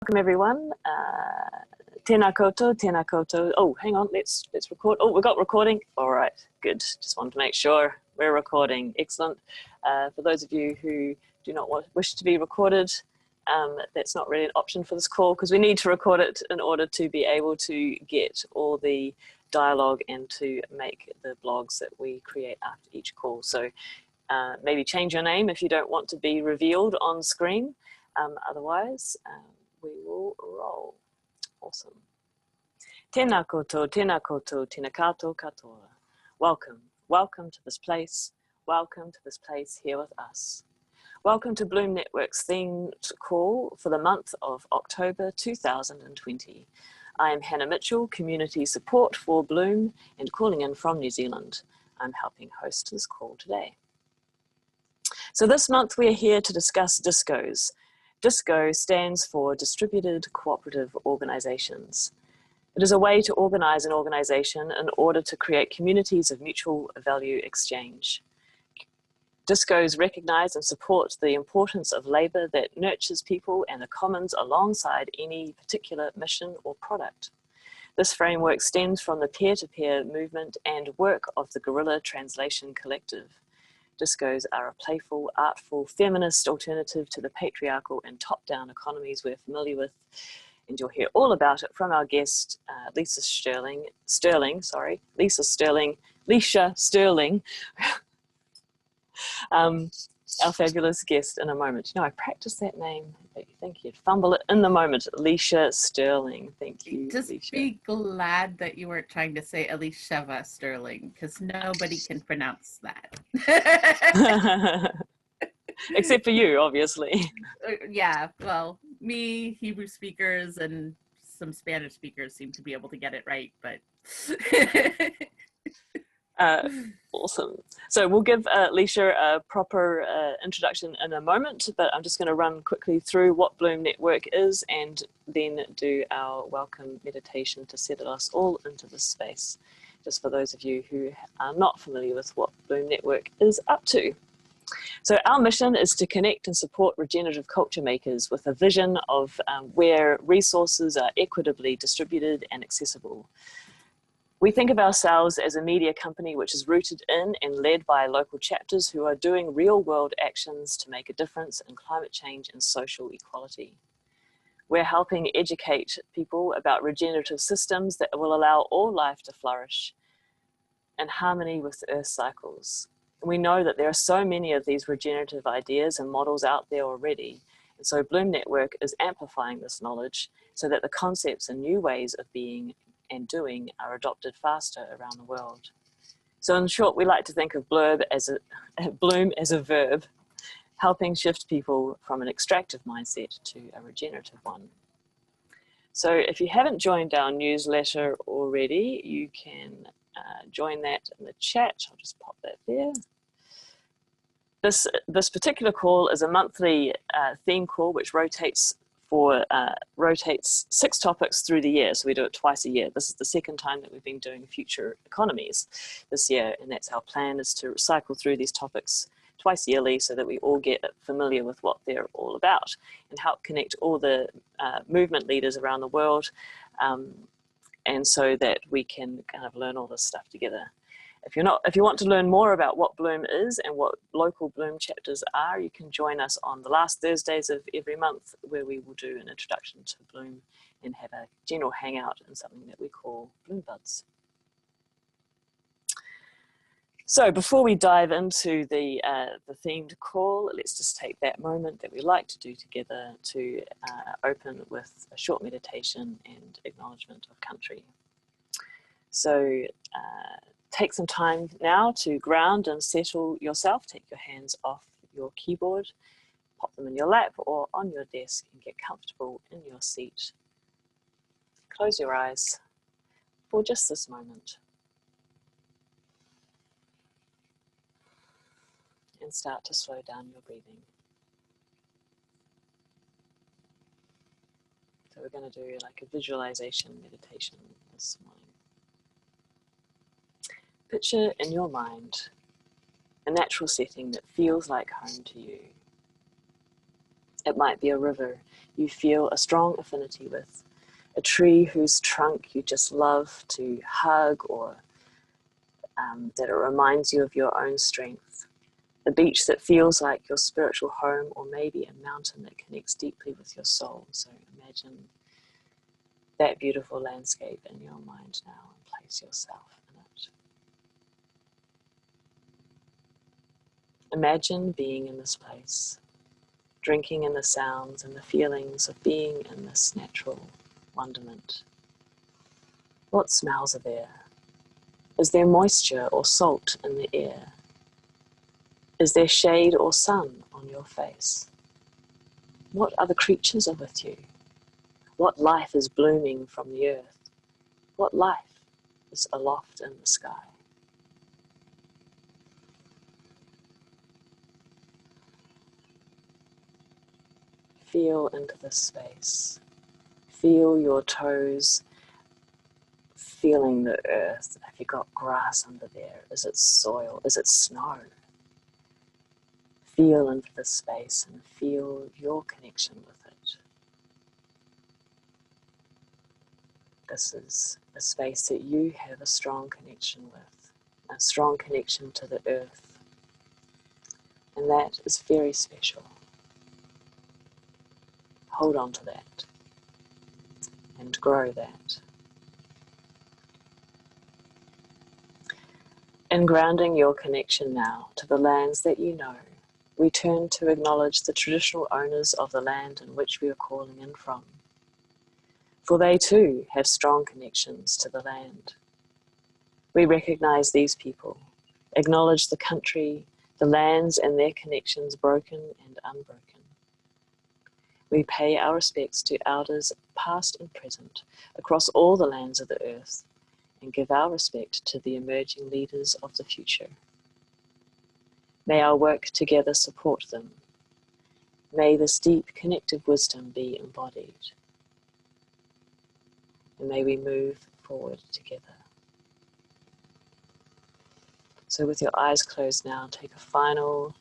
Welcome everyone. Tēnā koutou, tēnā koutou. Oh, hang on, let's record. Oh, we got recording. All right, good. Just wanted to make sure we're recording. Excellent. For those of you who do not wish to be recorded, that's not really an option for this call because we need to record it in order to be able to get all the dialogue and to make the blogs that we create after each call. So maybe change your name if you don't want to be revealed on screen. Otherwise, we will roll. Awesome. Tēnā koutou, tēnā koutou, tēnā kātou katoa. Welcome, welcome to this place. Welcome to this place here with us. Welcome to Bloom Network's themed call for the month of October 2020. I am Hannah Mitchell, Community Support for Bloom and calling in from New Zealand. I'm helping host this call today. So this month we are here to discuss DisCOs. DisCO stands for Distributed Cooperative Organizations. It is a way to organize an organization in order to create communities of mutual value exchange. DisCOs recognize and support the importance of labor that nurtures people and the commons alongside any particular mission or product. This framework stems from the peer-to-peer movement and work of the Guerrilla Translation collective. DisCOs are a playful, artful, feminist alternative to the patriarchal and top-down economies we're familiar with. And you'll hear all about it from our guest, Lisha Sterling, our fabulous guest in a moment. You know, I practiced that name, but you think you'd fumble it in the moment. Lisha Sterling, thank you, Just Lisha. be glad that you weren't trying to say Lisha Sterling, because nobody can pronounce that. Except for you, obviously. Yeah, well, me, Hebrew speakers, and some Spanish speakers seem to be able to get it right, but... Awesome. So we'll give Lisha a proper introduction in a moment, but I'm just going to run quickly through what Bloom Network is and then do our welcome meditation to settle us all into this space, just for those of you who are not familiar with what Bloom Network is up to. So our mission is to connect and support regenerative culture makers with a vision of where resources are equitably distributed and accessible. We think of ourselves as a media company which is rooted in and led by local chapters who are doing real world actions to make a difference in climate change and social equality. We're helping educate people about regenerative systems that will allow all life to flourish in harmony with the Earth's cycles. And we know that there are so many of these regenerative ideas and models out there already. And so Bloom Network is amplifying this knowledge so that the concepts and new ways of being and doing are adopted faster around the world. So in short, we like to think of Bloom as a verb, helping shift people from an extractive mindset to a regenerative one. So if you haven't joined our newsletter already, you can join that in the chat. I'll just pop that there. This particular call is a monthly theme call which rotates 6 topics through the year. So we do it twice a year. This is the second time that we've been doing future economies this year, and that's our plan, is to cycle through these topics twice yearly so that we all get familiar with what they're all about and help connect all the movement leaders around the world, and so that we can kind of learn all this stuff together. If you want to learn more about what Bloom is and what local Bloom chapters are, you can join us on the last Thursdays of every month, where we will do an introduction to Bloom and have a general hangout in something that we call Bloom Buds. So before we dive into the themed call, let's just take that moment that we like to do together to open with a short meditation and acknowledgement of country. So take some time now to ground and settle yourself. Take your hands off your keyboard, pop them in your lap or on your desk, and get comfortable in your seat. Close your eyes for just this moment. And start to slow down your breathing. So we're going to do like a visualization meditation this morning. Picture in your mind a natural setting that feels like home to you. It might be a river you feel a strong affinity with, a tree whose trunk you just love to hug, or that it reminds you of your own strength, a beach that feels like your spiritual home, or maybe a mountain that connects deeply with your soul. So imagine that beautiful landscape in your mind now and place yourself in it. Imagine being in this place, drinking in the sounds and the feelings of being in this natural wonderment. What smells are there? Is there moisture or salt in the air? Is there shade or sun on your face? What other creatures are with you? What life is blooming from the earth? What life is aloft in the sky? Feel into this space. Feel your toes feeling the earth. Have you got grass under there? Is it soil? Is it snow? Feel into this space and feel your connection with it. This is a space that you have a strong connection with, a strong connection to the earth. And that is very special. Hold on to that and grow that. In grounding your connection now to the lands that you know, we turn to acknowledge the traditional owners of the land in which we are calling in from. For they too have strong connections to the land. We recognize these people, acknowledge the country, the lands and their connections, broken and unbroken. We pay our respects to elders past and present across all the lands of the earth, and give our respect to the emerging leaders of the future. May our work together support them. May this deep connective wisdom be embodied. And may we move forward together. So with your eyes closed now, take a final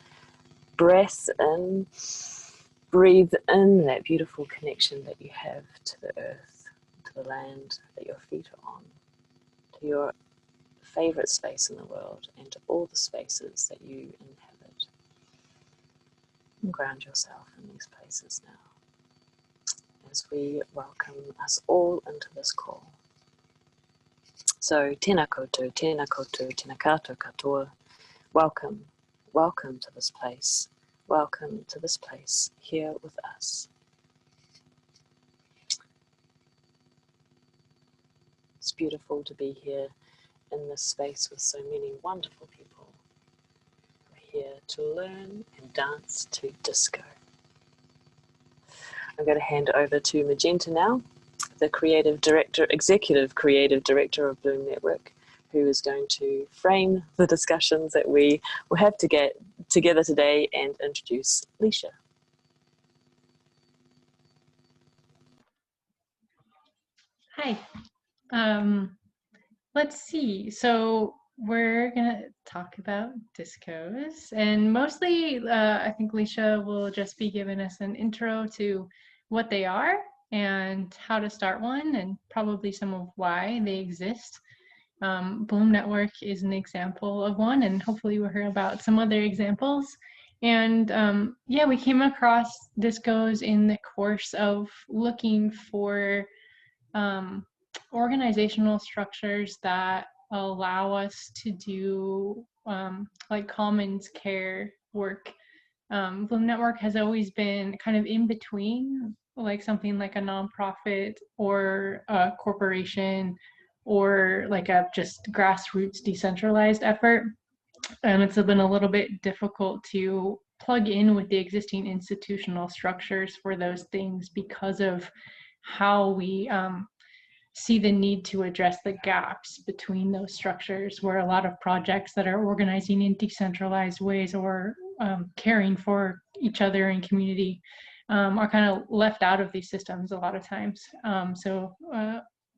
breath in. Breathe in that beautiful connection that you have to the earth, to the land that your feet are on, to your favorite space in the world, and to all the spaces that you inhabit. And ground yourself in these places now as we welcome us all into this call. So, tēnā koutou, tēnā koutou, tēnā koutou katoa. Welcome, welcome to this place. Welcome to this place here with us. It's beautiful to be here in this space with so many wonderful people. We're here to learn and dance to disco. I'm going to hand over to Magenta now, the creative director, executive creative director of Bloom Network, who is going to frame the discussions that we will have to get together today and introduce Lisha. Hi. Let's see. So we're gonna talk about discos, and mostly I think Lisha will just be giving us an intro to what they are and how to start one, and probably some of why they exist. Bloom Network is an example of one, and hopefully we'll hear about some other examples. And yeah, we came across discos in the course of looking for organizational structures that allow us to do like commons care work. Bloom Network has always been kind of in between, like something like a nonprofit or a corporation or like a just grassroots decentralized effort. And it's been a little bit difficult to plug in with the existing institutional structures for those things because of how we see the need to address the gaps between those structures, where a lot of projects that are organizing in decentralized ways or caring for each other and community are kind of left out of these systems a lot of times. When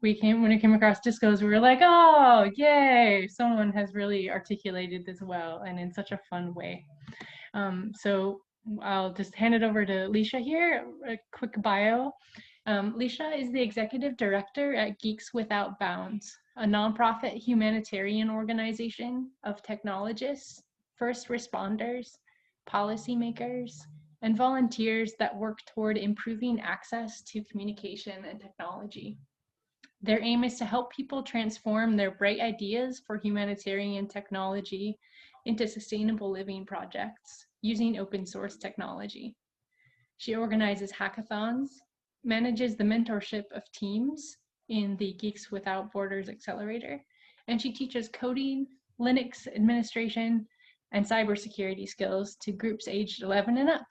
we came across discos, we were like, oh, yay, someone has really articulated this well and in such a fun way. So I'll just hand it over to Lisha here, a quick bio. Lisha is the executive director at Geeks Without Bounds, a nonprofit humanitarian organization of technologists, first responders, policymakers, and volunteers that work toward improving access to communication and technology. Their aim is to help people transform their bright ideas for humanitarian technology into sustainable living projects using open source technology. She organizes hackathons, manages the mentorship of teams in the Geeks Without Borders Accelerator, and she teaches coding, Linux administration, and cybersecurity skills to groups aged 11 and up.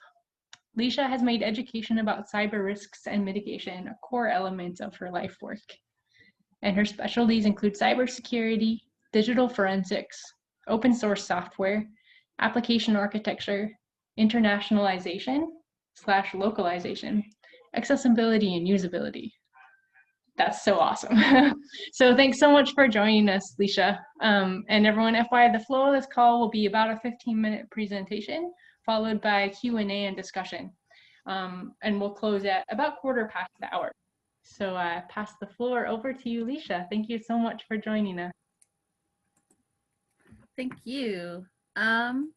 Lisha has made education about cyber risks and mitigation a core element of her life work. And her specialties include cybersecurity, digital forensics, open source software, application architecture, internationalization/localization, accessibility and usability. That's so awesome. So thanks so much for joining us, Lisha. And everyone, FYI, the flow of this call will be about a 15-minute presentation, followed by Q&A and discussion. And we'll close at about 1/4 past the hour. So I pass the floor over to you, Lisha. Thank you so much for joining us. Thank you. Can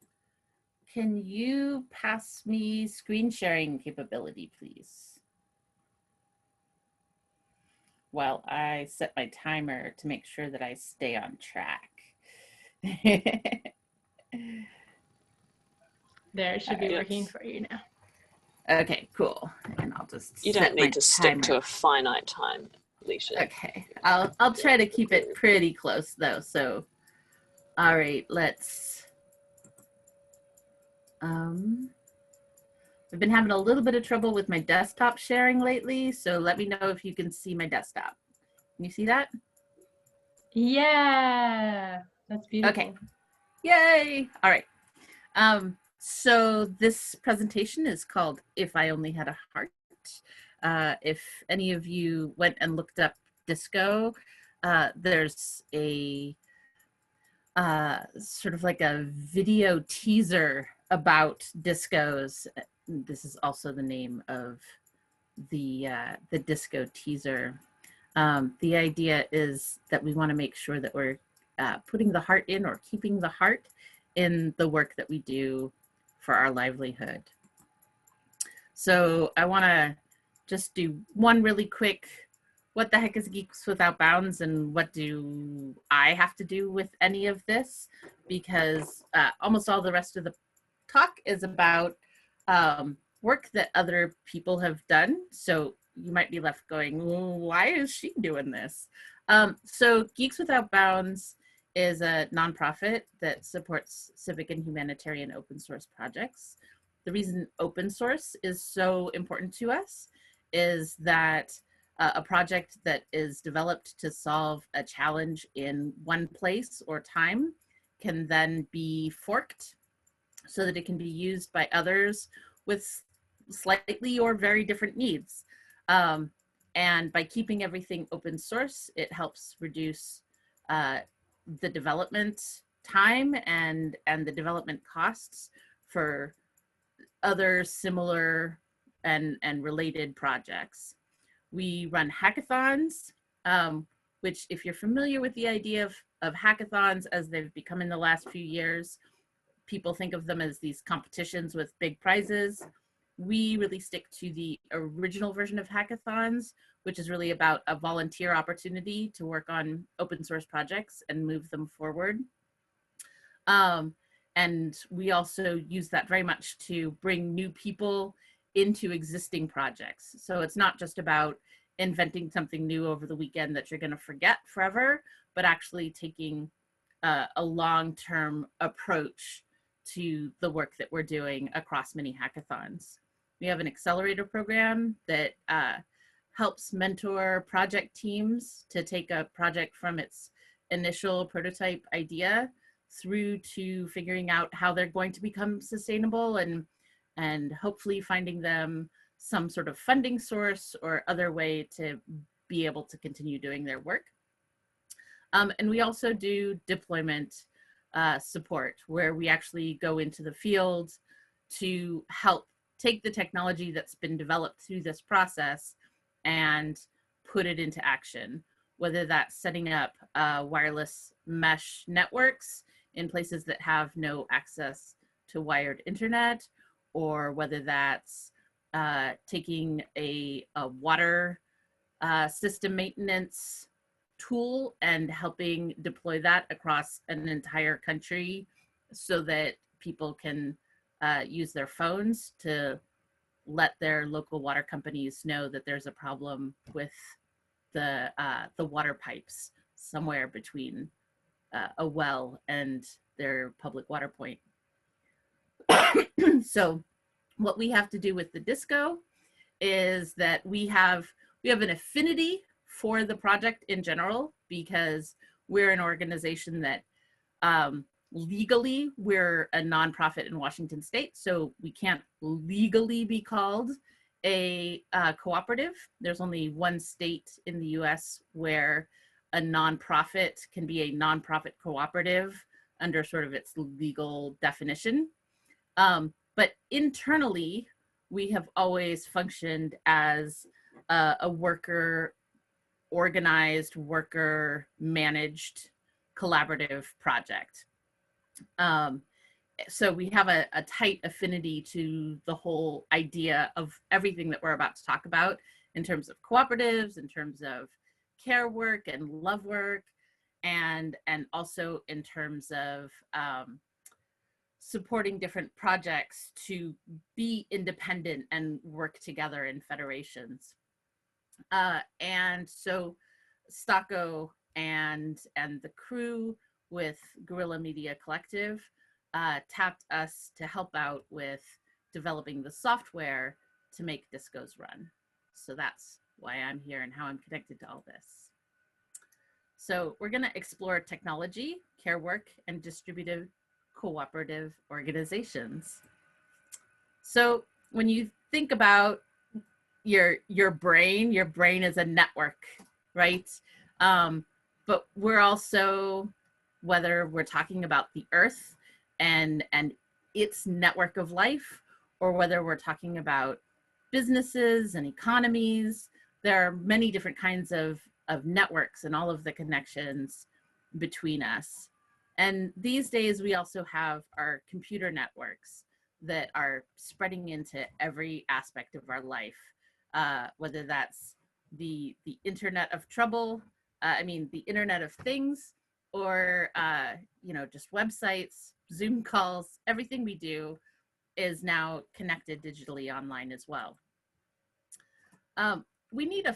you pass me screen sharing capability, please? While I set my timer to make sure that I stay on track. There, it should be working for you now. Okay, cool. And I'll just You don't need to stick to a finite time, Lisha. Okay, I'll try to keep it pretty close though. So, all right, let's. I've been having a little bit of trouble with my desktop sharing lately, so let me know if you can see my desktop. Can you see that? Yeah, that's beautiful. Okay, yay! All right. So this presentation is called "If I Only Had a Heart." If any of you went and looked up DisCO, there's a sort of like a video teaser about DisCOs. This is also the name of the DisCO teaser. The idea is that we want to make sure that we're putting the heart in, or keeping the heart in, the work that we do for our livelihood. So I want to just do one really quick, what the heck is Geeks Without Bounds, and what do I have to do with any of this? Because almost all the rest of the talk is about work that other people have done. So you might be left going, well, why is she doing this? So Geeks Without Bounds is a nonprofit that supports civic and humanitarian open source projects. The reason open source is so important to us is that a project that is developed to solve a challenge in one place or time can then be forked so that it can be used by others with slightly or very different needs. And by keeping everything open source, it helps reduce the development time and the development costs for other similar and related projects. We run hackathons, which, if you're familiar with the idea of hackathons as they've become in the last few years, people think of them as these competitions with big prizes. We really stick to the original version of hackathons, which is really about a volunteer opportunity to work on open source projects and move them forward. And we also use that very much to bring new people into existing projects. So it's not just about inventing something new over the weekend that you're going to forget forever, but actually taking a long-term approach to the work that we're doing across many hackathons. We have an accelerator program that helps mentor project teams to take a project from its initial prototype idea through to figuring out how they're going to become sustainable, and hopefully finding them some sort of funding source or other way to be able to continue doing their work. And we also do deployment support, where we actually go into the field to help take the technology that's been developed through this process and put it into action, whether that's setting up wireless mesh networks in places that have no access to wired internet, or whether that's taking a water system maintenance tool and helping deploy that across an entire country so that people can use their phones to let their local water companies know that there's a problem with the water pipes somewhere between a well and their public water point. So what we have to do with the DisCO is that we have an affinity for the project in general, because we're an organization that legally we're a nonprofit in Washington state, so we can't legally be called a cooperative. There's only one state in the US where a nonprofit can be a nonprofit cooperative under sort of its legal definition. But internally, we have always functioned as a worker organized, worker managed collaborative project. So we have a tight affinity to the whole idea of everything that we're about to talk about in terms of cooperatives, in terms of care work and love work, and also in terms of supporting different projects to be independent and work together in federations. And so STAKO and the crew with Guerrilla Media Collective tapped us to help out with developing the software to make DisCOs run. So that's why I'm here and how I'm connected to all this. So we're going to explore technology, care work, and distributed cooperative organizations. So when you think about your brain is a network, right? But we're also, whether we're talking about the earth and its network of life, or whether we're talking about businesses and economies, there are many different kinds of networks and all of the connections between us. And these days we also have our computer networks that are spreading into every aspect of our life, whether that's the Internet of Trouble, the Internet of Things, or just websites, Zoom calls. Everything we do is now connected digitally online as well. We need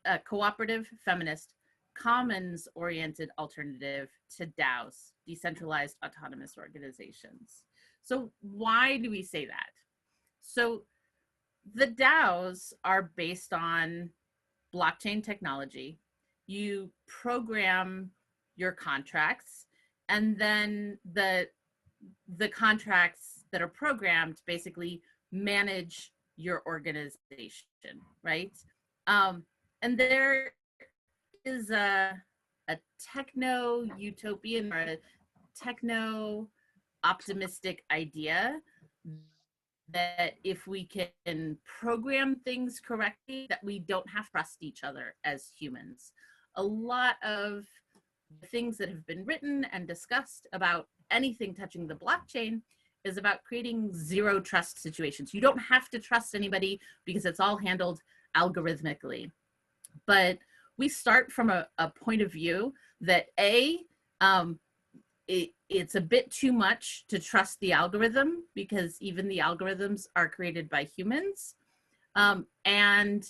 a cooperative, feminist, commons-oriented alternative to DAOs, decentralized autonomous organizations. So why do we say that? So the DAOs are based on blockchain technology. You program your contracts, and then the contracts that are programmed basically manage your organization, right? And there is a techno-utopian or a techno-optimistic idea that if we can program things correctly, that we don't have to trust each other as humans. A lot of the things that have been written and discussed about anything touching the blockchain is about creating zero trust situations. You don't have to trust anybody because it's all handled algorithmically. But we start from a point of view that it's a bit too much to trust the algorithm, because even the algorithms are created by humans. And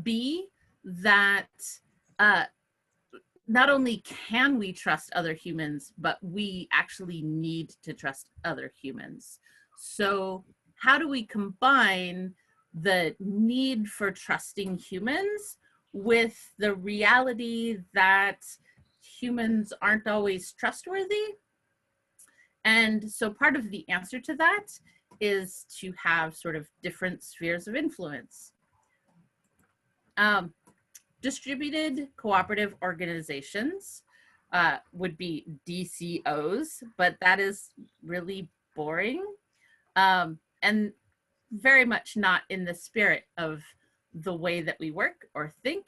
B, that not only can we trust other humans, but we actually need to trust other humans. So how do we combine the need for trusting humans with the reality that humans aren't always trustworthy? And so part of the answer to that is to have sort of different spheres of influence. Distributed cooperative organizations would be DCOs, but that is really boring. And very much not in the spirit of the way that we work or think.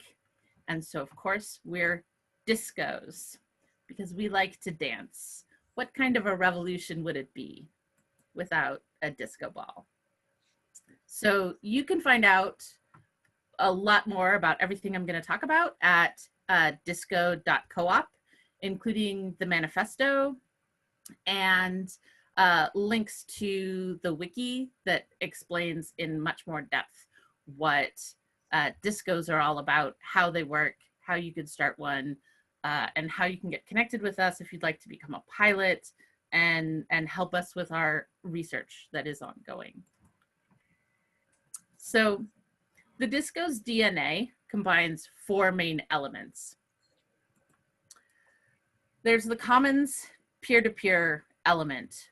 And so, of course, we're discos because we like to dance. What kind of a revolution would it be without a disco ball? So you can find out a lot more about everything I'm going to talk about at DisCO.coop, including the Manifesto and links to the wiki that explains in much more depth what discos are all about, how they work, how you could start one, and how you can get connected with us if you'd like to become a pilot and help us with our research that is ongoing. So the DisCO's DNA combines 4 main elements. There's the commons peer-to-peer element.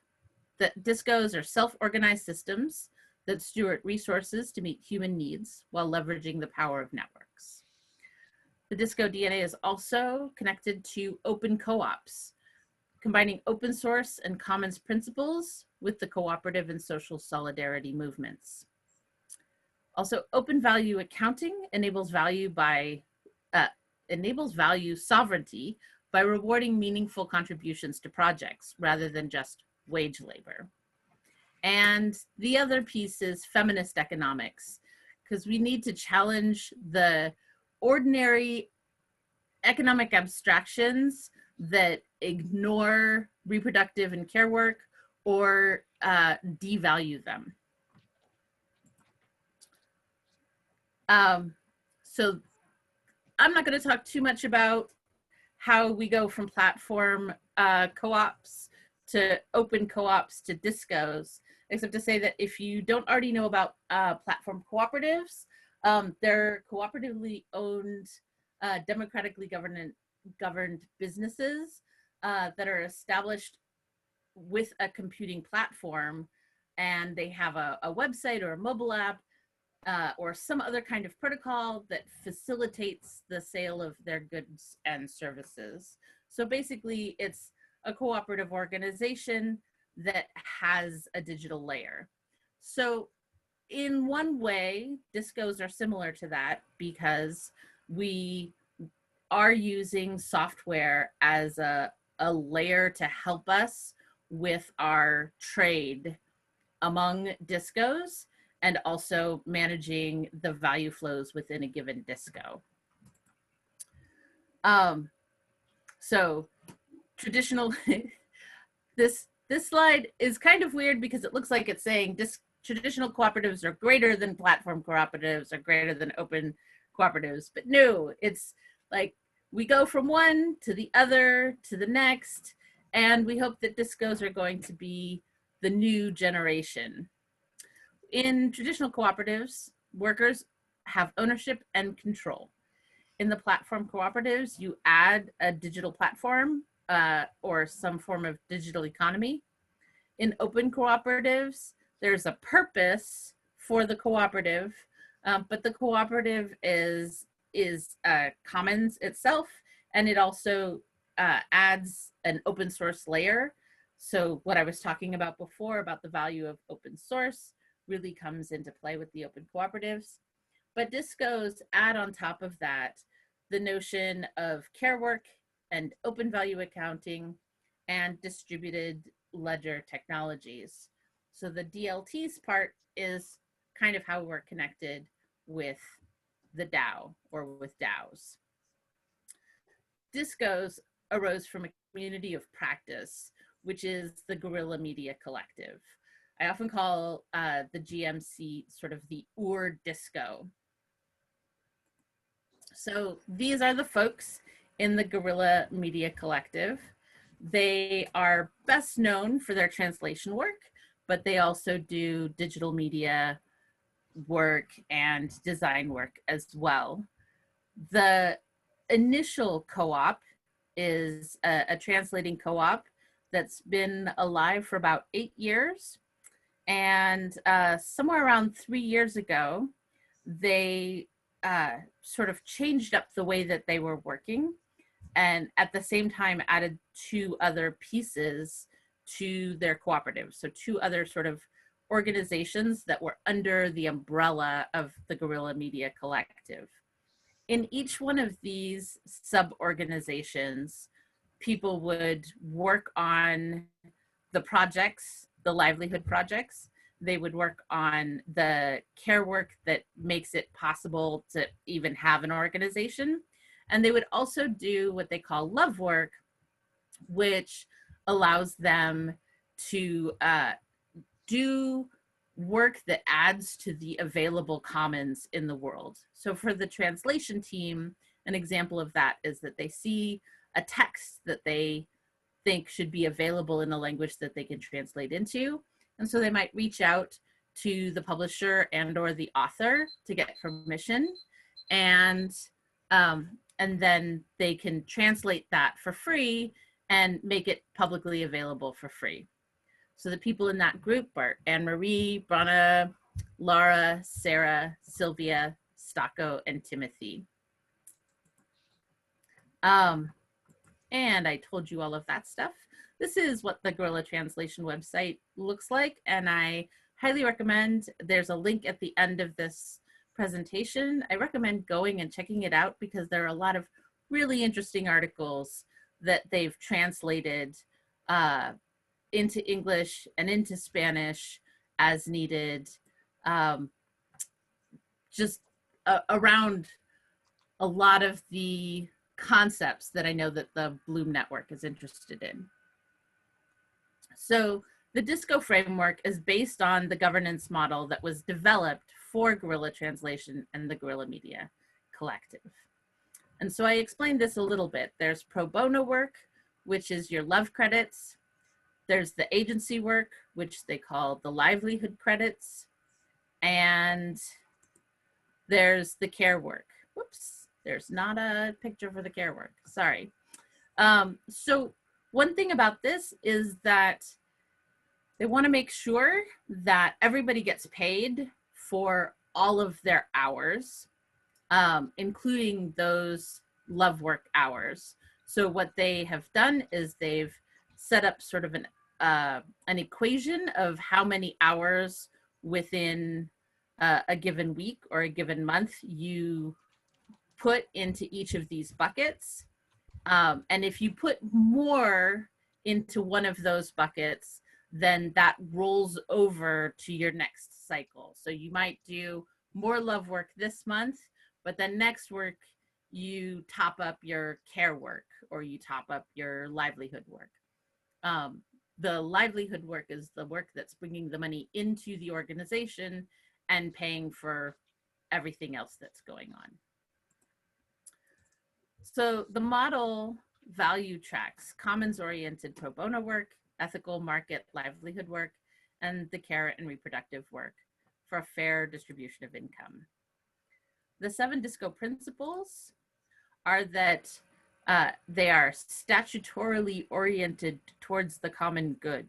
That DisCOs are self-organized systems that steward resources to meet human needs while leveraging the power of networks. The DisCO DNA is also connected to open co-ops, combining open source and commons principles with the cooperative and social solidarity movements. Also, open value accounting enables value sovereignty by rewarding meaningful contributions to projects rather than just wage labor. And the other piece is feminist economics, because we need to challenge the ordinary economic abstractions that ignore reproductive and care work or devalue them. So I'm not going to talk too much about how we go from platform co-ops to open co-ops to DisCOs, except to say that if you don't already know about platform cooperatives, they're cooperatively owned, democratically governed businesses that are established with a computing platform, and they have a website or a mobile app or some other kind of protocol that facilitates the sale of their goods and services. So basically, it's a cooperative organization that has a digital layer. So in one way, DisCOs are similar to that because we are using software as a layer to help us with our trade among DisCOs and also managing the value flows within a given DisCO. So traditional, this slide is kind of weird because it looks like it's saying traditional cooperatives are greater than platform cooperatives or greater than open cooperatives, but no, it's like we go from one to the other to the next, and we hope that DisCOs are going to be the new generation. In traditional cooperatives, workers have ownership and control. In the platform cooperatives, you add a digital platform or some form of digital economy. In open cooperatives, there's a purpose for the cooperative, but the cooperative is commons itself, and it also adds an open source layer. So what I was talking about before about the value of open source really comes into play with the open cooperatives. But DisCOs add on top of that the notion of CAREWORK and open value accounting and distributed ledger technologies. So the DLTs part is kind of how we're connected with the DAO or with DAOs. DisCOs arose from a community of practice, which is the Guerrilla Media Collective. I often call the GMC sort of the DisCO. So these are the folks in the Guerrilla Media Collective. They are best known for their translation work, but they also do digital media work and design work as well. The initial co-op is a translating co-op that's been alive for about 8 years. And somewhere around 3 years ago, they sort of changed up the way that they were working, and at the same time added 2 other pieces to their cooperative. So 2 other sort of organizations that were under the umbrella of the Guerrilla Media Collective. In each one of these sub-organizations, people would work on the projects, the livelihood projects. They would work on the care work that makes it possible to even have an organization. And they would also do what they call love work, which allows them to do work that adds to the available commons in the world. So for the translation team, an example of that is that they see a text that they think should be available in a language that they can translate into. And so they might reach out to the publisher and or the author to get permission. And then they can translate that for free and make it publicly available for free. So the people in that group are Anne-Marie, Brana, Laura, Sarah, Sylvia, Stocko, and Timothy. And I told you all of that stuff. This is what the Guerrilla Translation website looks like, and I highly recommend, there's a link at the end of this presentation. I recommend going and checking it out because there are a lot of really interesting articles that they've translated into English and into Spanish as needed, just around a lot of the concepts that I know that the Bloom Network is interested in. So the DisCO framework is based on the governance model that was developed for Guerrilla Translation and the Guerrilla Media Collective. And so I explained this a little bit. There's pro bono work, which is your love credits. There's the agency work, which they call the livelihood credits. And there's the care work. Whoops, there's not a picture for the care work, sorry. So one thing about this is that they want to make sure that everybody gets paid for all of their hours, including those love work hours. So what they have done is they've set up sort of an equation of how many hours within a given week or a given month you put into each of these buckets. And if you put more into one of those buckets, then that rolls over to your next cycle. So you might do more love work this month, but then next work you top up your care work or you top up your livelihood work. The livelihood work is the work that's bringing the money into the organization and paying for everything else that's going on. So the model value tracks commons-oriented pro bono work, ethical market livelihood work, and the care and reproductive work for a fair distribution of income. The 7 DisCO principles are that they are statutorily oriented towards the common good.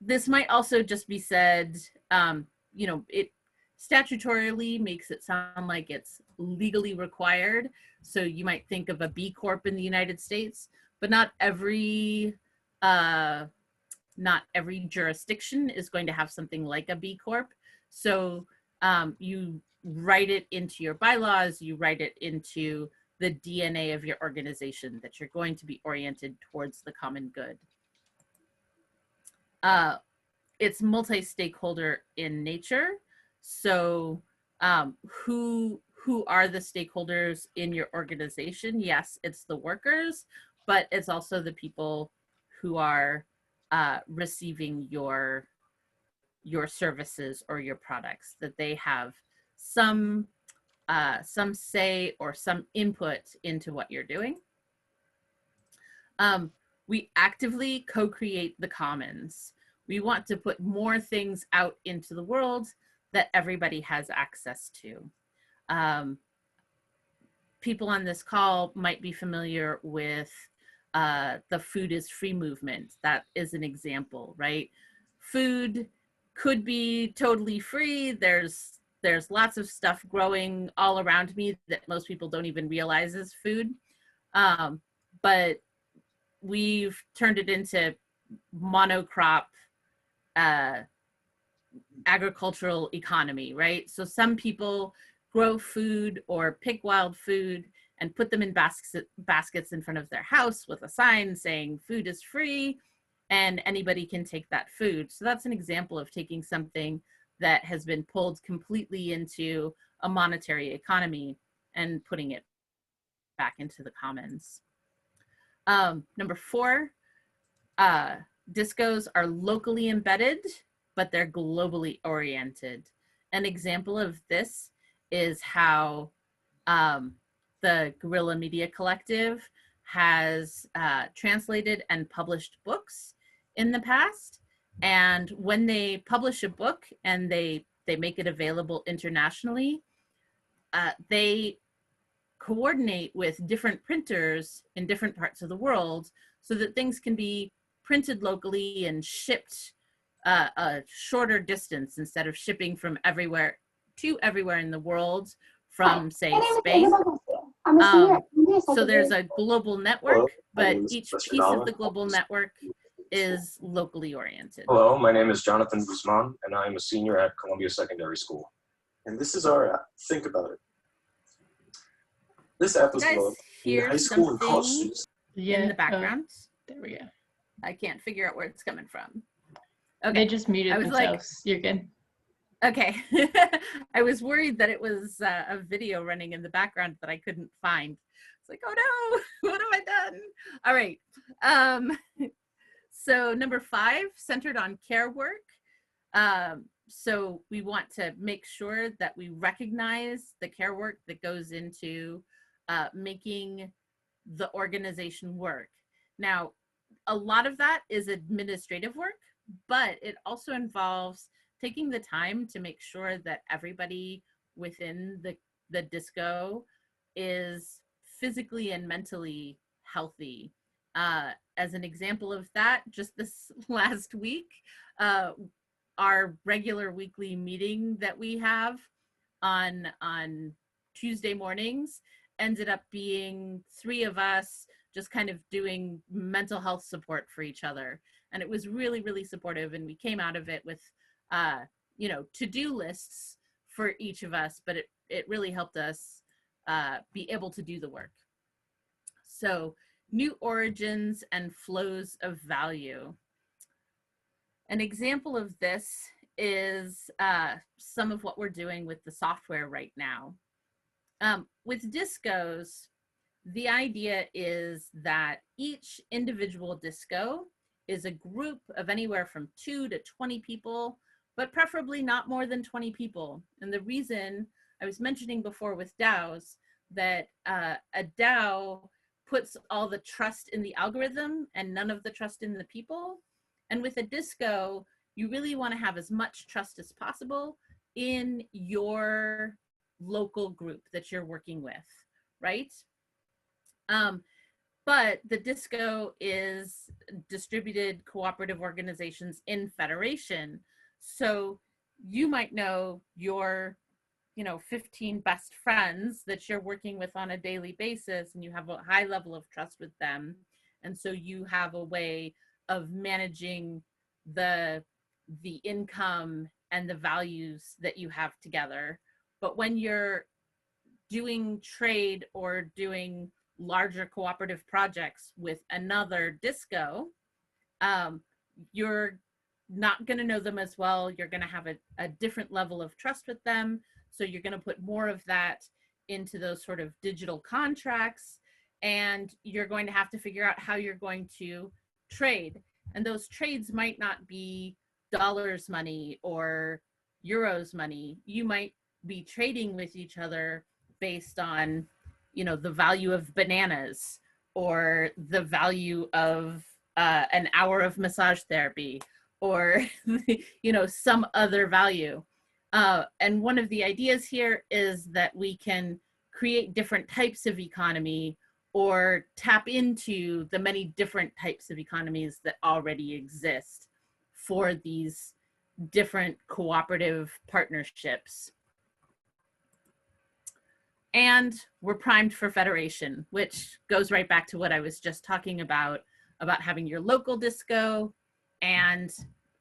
This might also just be said, you know, it statutorily makes it sound like it's legally required. So you might think of a B Corp in the United States, but not every jurisdiction is going to have something like a B Corp. So you write it into your bylaws, you write it into the DNA of your organization that you're going to be oriented towards the common good. It's multi-stakeholder in nature. So who are the stakeholders in your organization? Yes, it's the workers, but it's also the people who are receiving your services or your products, that they have some say or some input into what you're doing. We actively co-create the commons. We want to put more things out into the world that everybody has access to. People on this call might be familiar with the food is free movement. That is an example, right? Food could be totally free. There's lots of stuff growing all around me that most people don't even realize is food. But we've turned it into monocrop agricultural economy, right? So some people grow food or pick wild food and put them in baskets in front of their house with a sign saying food is free and anybody can take that food. So that's an example of taking something that has been pulled completely into a monetary economy and putting it back into the commons. Number 4, DisCOs are locally embedded, but they're globally oriented. An example of this is how the Guerrilla Media Collective has translated and published books in the past. And when they publish a book and they make it available internationally, they coordinate with different printers in different parts of the world so that things can be printed locally and shipped a shorter distance instead of shipping from everywhere to everywhere in the world from, say, Spain. So there's a global network, but each piece of the global network is locally oriented. Hello, my name is Jonathan Guzman, and I am a senior at Columbia Secondary School. And this is our app. Think about it. This app was developed in high school and college students. In the background. There we go. I can't figure out where it's coming from. Okay. They just muted themselves. You're good. Okay. I was worried that it was a video running in the background that I couldn't find. It's like, oh no, what have I done? All right. So number 5, centered on CAREWORK. So we want to make sure that we recognize the care work that goes into making the organization work. Now, a lot of that is administrative work, but it also involves taking the time to make sure that everybody within the DisCO is physically and mentally healthy. As an example of that, just this last week, our regular weekly meeting that we have on Tuesday mornings ended up being 3 of us just kind of doing mental health support for each other. And it was really, really supportive. And we came out of it with, you know, to-do lists for each of us, but it really helped us be able to do the work. So new origins and flows of value. An example of this is some of what we're doing with the software right now. With DisCOs, the idea is that each individual DisCO is a group of anywhere from 2 to 20 people, but preferably not more than 20 people. And the reason I was mentioning before with DAOs, that a DAO puts all the trust in the algorithm and none of the trust in the people. And with a DisCO, you really want to have as much trust as possible in your local group that you're working with, right? But the DisCO is distributed cooperative organizations in federation. So you might know your, 15 best friends that you're working with on a daily basis, and you have a high level of trust with them. And so you have a way of managing the income and the values that you have together. But when you're doing trade or doing larger cooperative projects with another DisCO, you're not going to know them as well. You're going to have a different level of trust with them. So you're going to put more of that into those sort of digital contracts, and you're going to have to figure out how you're going to trade. And those trades might not be dollars money or euros money. You might be trading with each other based on, the value of bananas or the value of an hour of massage therapy or, some other value. And one of the ideas here is that we can create different types of economy or tap into the many different types of economies that already exist for these different cooperative partnerships. And we're primed for federation, which goes right back to what I was just talking about having your local DisCO and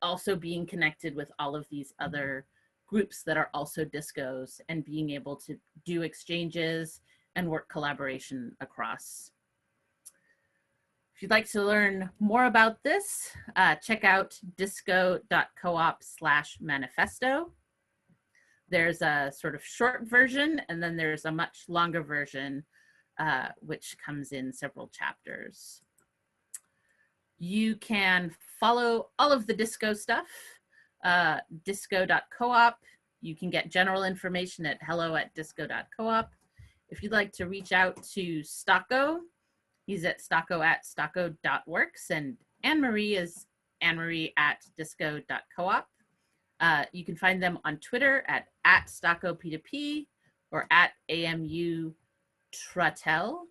also being connected with all of these other groups that are also DisCOs and being able to do exchanges and work collaboration across. If you'd like to learn more about this, check out DisCO.coop/manifesto. There's a sort of short version, and then there's a much longer version, which comes in several chapters. You can follow all of the DisCO stuff, DisCO.coop. You can get general information at hello@disco.coop. If you'd like to reach out to Stako, he's at stako@stako.works, and Anne-Marie is Anne-Marie@disco.coop. You can find them on Twitter at @StakoP2P or @AMU Tratel.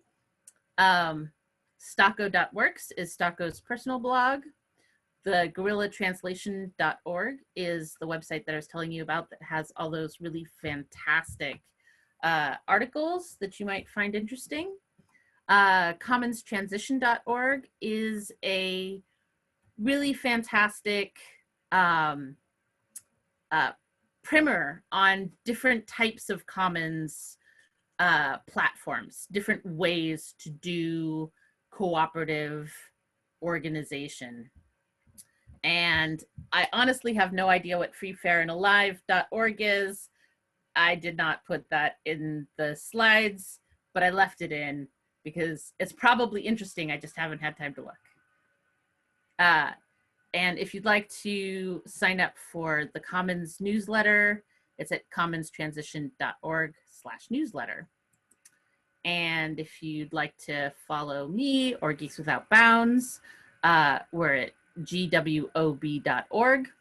Stako.works is Stako's personal blog. The Guerrilla Translation.org is the website that I was telling you about that has all those really fantastic articles that you might find interesting. CommonsTransition.org is a really fantastic primer on different types of commons platforms, different ways to do cooperative organization. And I honestly have no idea what freefairandalive.org is. I did not put that in the slides, but I left it in because it's probably interesting. I just haven't had time to look. And if you'd like to sign up for the Commons newsletter, it's at commonstransition.org/newsletter. And if you'd like to follow me or Geeks Without Bounds, we're at gwob.org.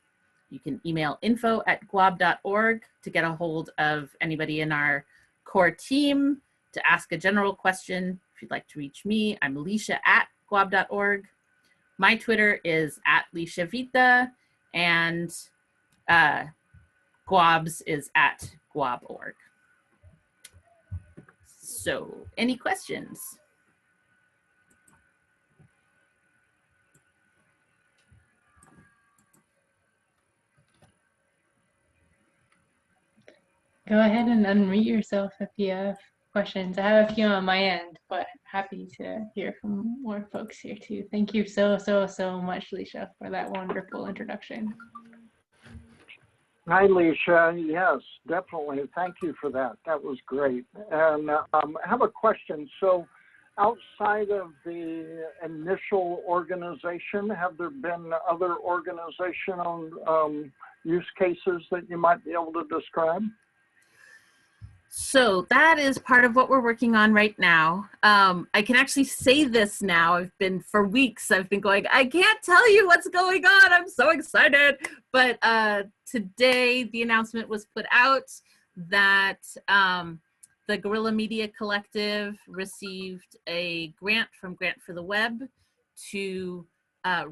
You can email info@guab.org to get a hold of anybody in our core team to ask a general question. If you'd like to reach me, I'm Lisha@guab.org. My Twitter is @LishaVita, and Guab's is @guab.org. So, any questions? Go ahead and unmute yourself if you have questions. I have a few on my end, but happy to hear from more folks here too. Thank you so much, Lisha, for that wonderful introduction. Hi, Lisha. Yes, definitely. Thank you for that. That was great. And I have a question. So outside of the initial organization, have there been other organizational use cases that you might be able to describe? So that is part of what we're working on right now. I can actually say this now. For weeks, I've been going, I can't tell you what's going on. I'm so excited. But today the announcement was put out that the Guerrilla Media Collective received a grant from Grant for the Web to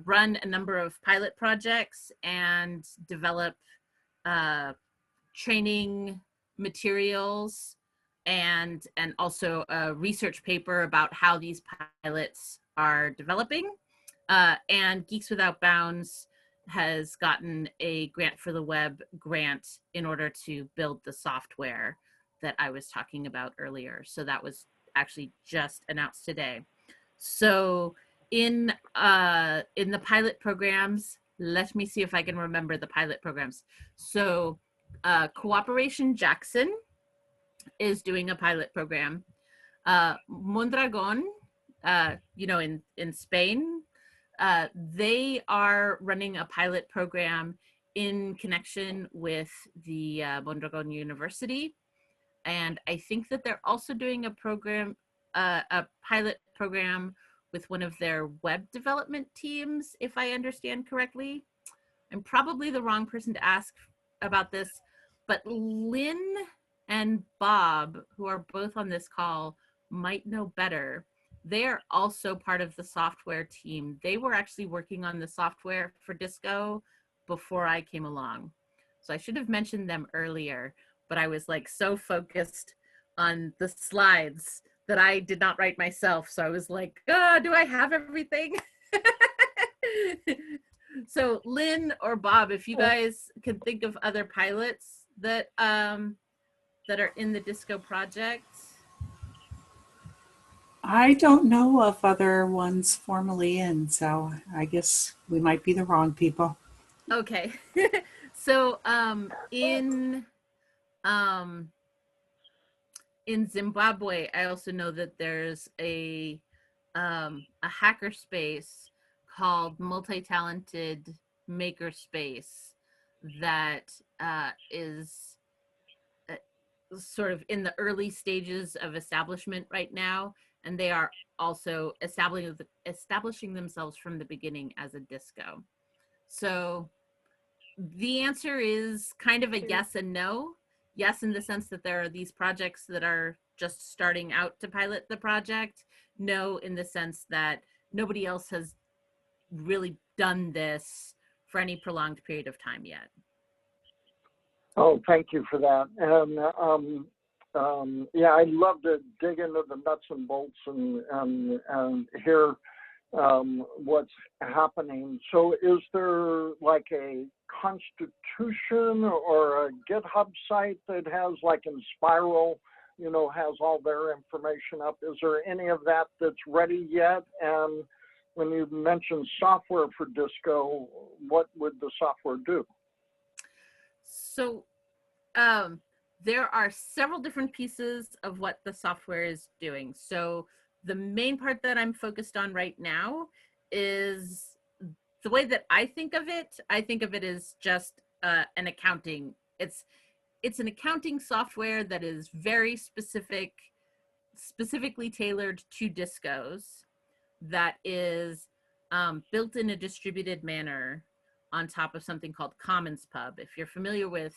run a number of pilot projects and develop training materials and also a research paper about how these pilots are developing. And Geeks Without Bounds has gotten a Grant for the Web grant in order to build the software that I was talking about earlier. So that was actually just announced today. So in the pilot programs, let me see if I can remember the pilot programs. So Cooperation Jackson is doing a pilot program. Mondragon, in Spain, they are running a pilot program in connection with the Mondragon University. And I think that they're also doing a pilot program with one of their web development teams, if I understand correctly. I'm probably the wrong person to ask about this, but Lynn and Bob, who are both on this call, might know better. They are also part of the software team. They were actually working on the software for DisCO before I came along. So I should have mentioned them earlier, but I was like so focused on the slides that I did not write myself. So I was like, do I have everything? So Lynn or Bob, if you guys can think of other pilots that that are in the DisCO project. I don't know of other ones formally in, so I guess we might be the wrong people. Okay. So in Zimbabwe, I also know that there's a hackerspace called Multi-Talented Makerspace that is sort of in the early stages of establishment right now, and they are also establishing themselves from the beginning as a DisCO. So the answer is kind of a yes and no. Yes, in the sense that there are these projects that are just starting out to pilot the project. No, in the sense that nobody else has really done this for any prolonged period of time yet. Oh, thank you for that. And yeah, I'd love to dig into the nuts and bolts and hear what's happening. So is there like a constitution or a GitHub site that has, like in Spiral, you know, has all their information up? Is there any of that that's ready yet? And when you mentioned software for DisCO, what would the software do? So there are several different pieces of what the software is doing. So the main part that I'm focused on right now is the way that I think of it as just an accounting. It's an accounting software that is very specifically tailored to DisCOs, that is built in a distributed manner on top of something called Commons Pub. If you're familiar with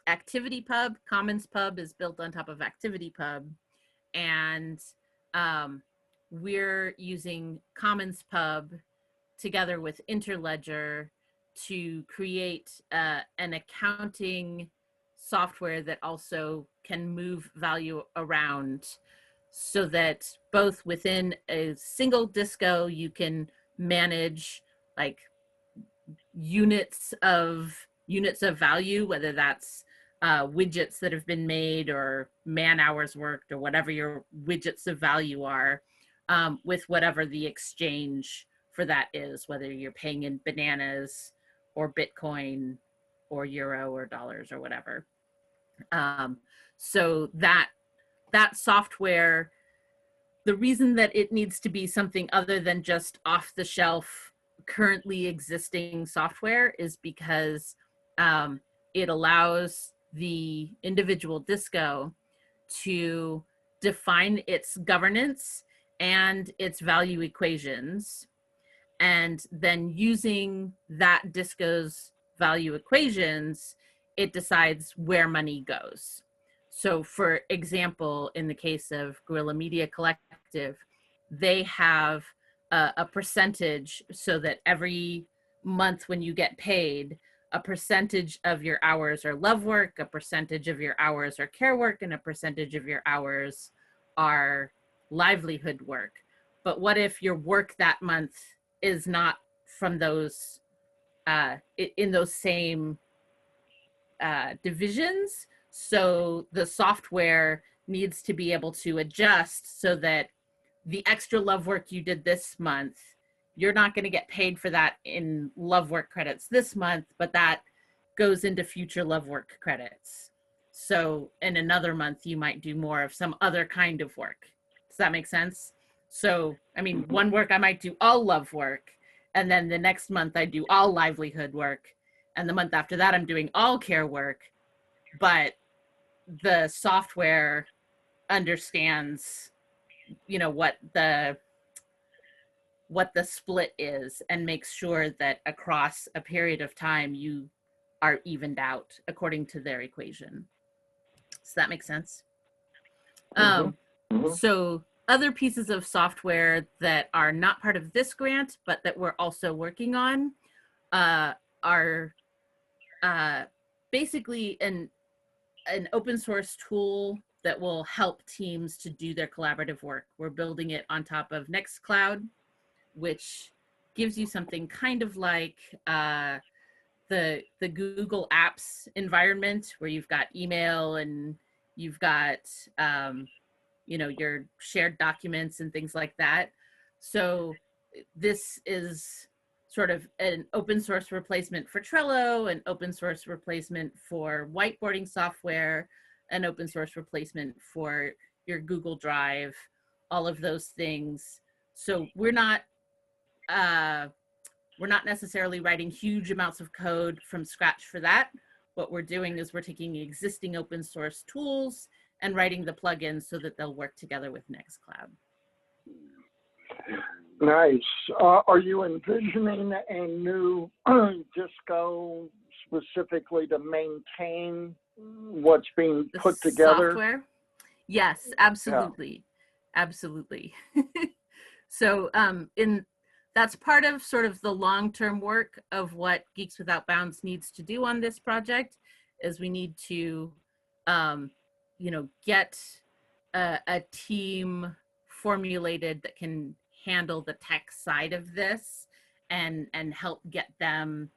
Activity Pub, Commons Pub is built on top of Activity Pub, and we're using Commons Pub together with Interledger to create an accounting software that also can move value around, so that both within a single DisCO you can manage like units of value, whether that's widgets that have been made or man hours worked or whatever your widgets of value are, with whatever the exchange for that is, whether you're paying in bananas or Bitcoin or euro or dollars or whatever. So that software, the reason that it needs to be something other than just off the shelf currently existing software is because it allows the individual DisCO to define its governance and its value equations, and then using that DisCO's value equations, it decides where money goes. So for example, in the case of Guerrilla Media Collective, they have a percentage, so that every month when you get paid, a percentage of your hours are love work, a percentage of your hours are care work, and a percentage of your hours are livelihood work. But what if your work that month is not from those, in those same divisions? So the software needs to be able to adjust so that the extra love work you did this month, you're not going to get paid for that in love work credits this month, but that goes into future love work credits. So in another month, you might do more of some other kind of work. Does that make sense? So, I mean, one work I might do all love work, and then the next month I do all livelihood work, and the month after that I'm doing all care work, but the software understands, you know, what the split is, and makes sure that across a period of time you are evened out according to their equation. Does that make sense? So other pieces of software that are not part of this grant, but that we're also working on, are basically an open source tool that will help teams to do their collaborative work. We're building it on top of Nextcloud, which gives you something kind of like the Google Apps environment, where you've got email and you've got you know, your shared documents and things like that. So this is sort of an open source replacement for Trello, an open source replacement for whiteboarding software, an open source replacement for your Google Drive, all of those things. So we're not necessarily writing huge amounts of code from scratch for that. What we're doing is we're taking existing open source tools and writing the plugins so that they'll work together with Nextcloud. Nice. Are you envisioning a new DisCO specifically to maintain what's being put together? Software? Yes, absolutely. Yeah. Absolutely. So that's part of sort of the long-term work of what Geeks Without Bounds needs to do on this project, is we need to you know, get a team formulated that can handle the tech side of this and help get them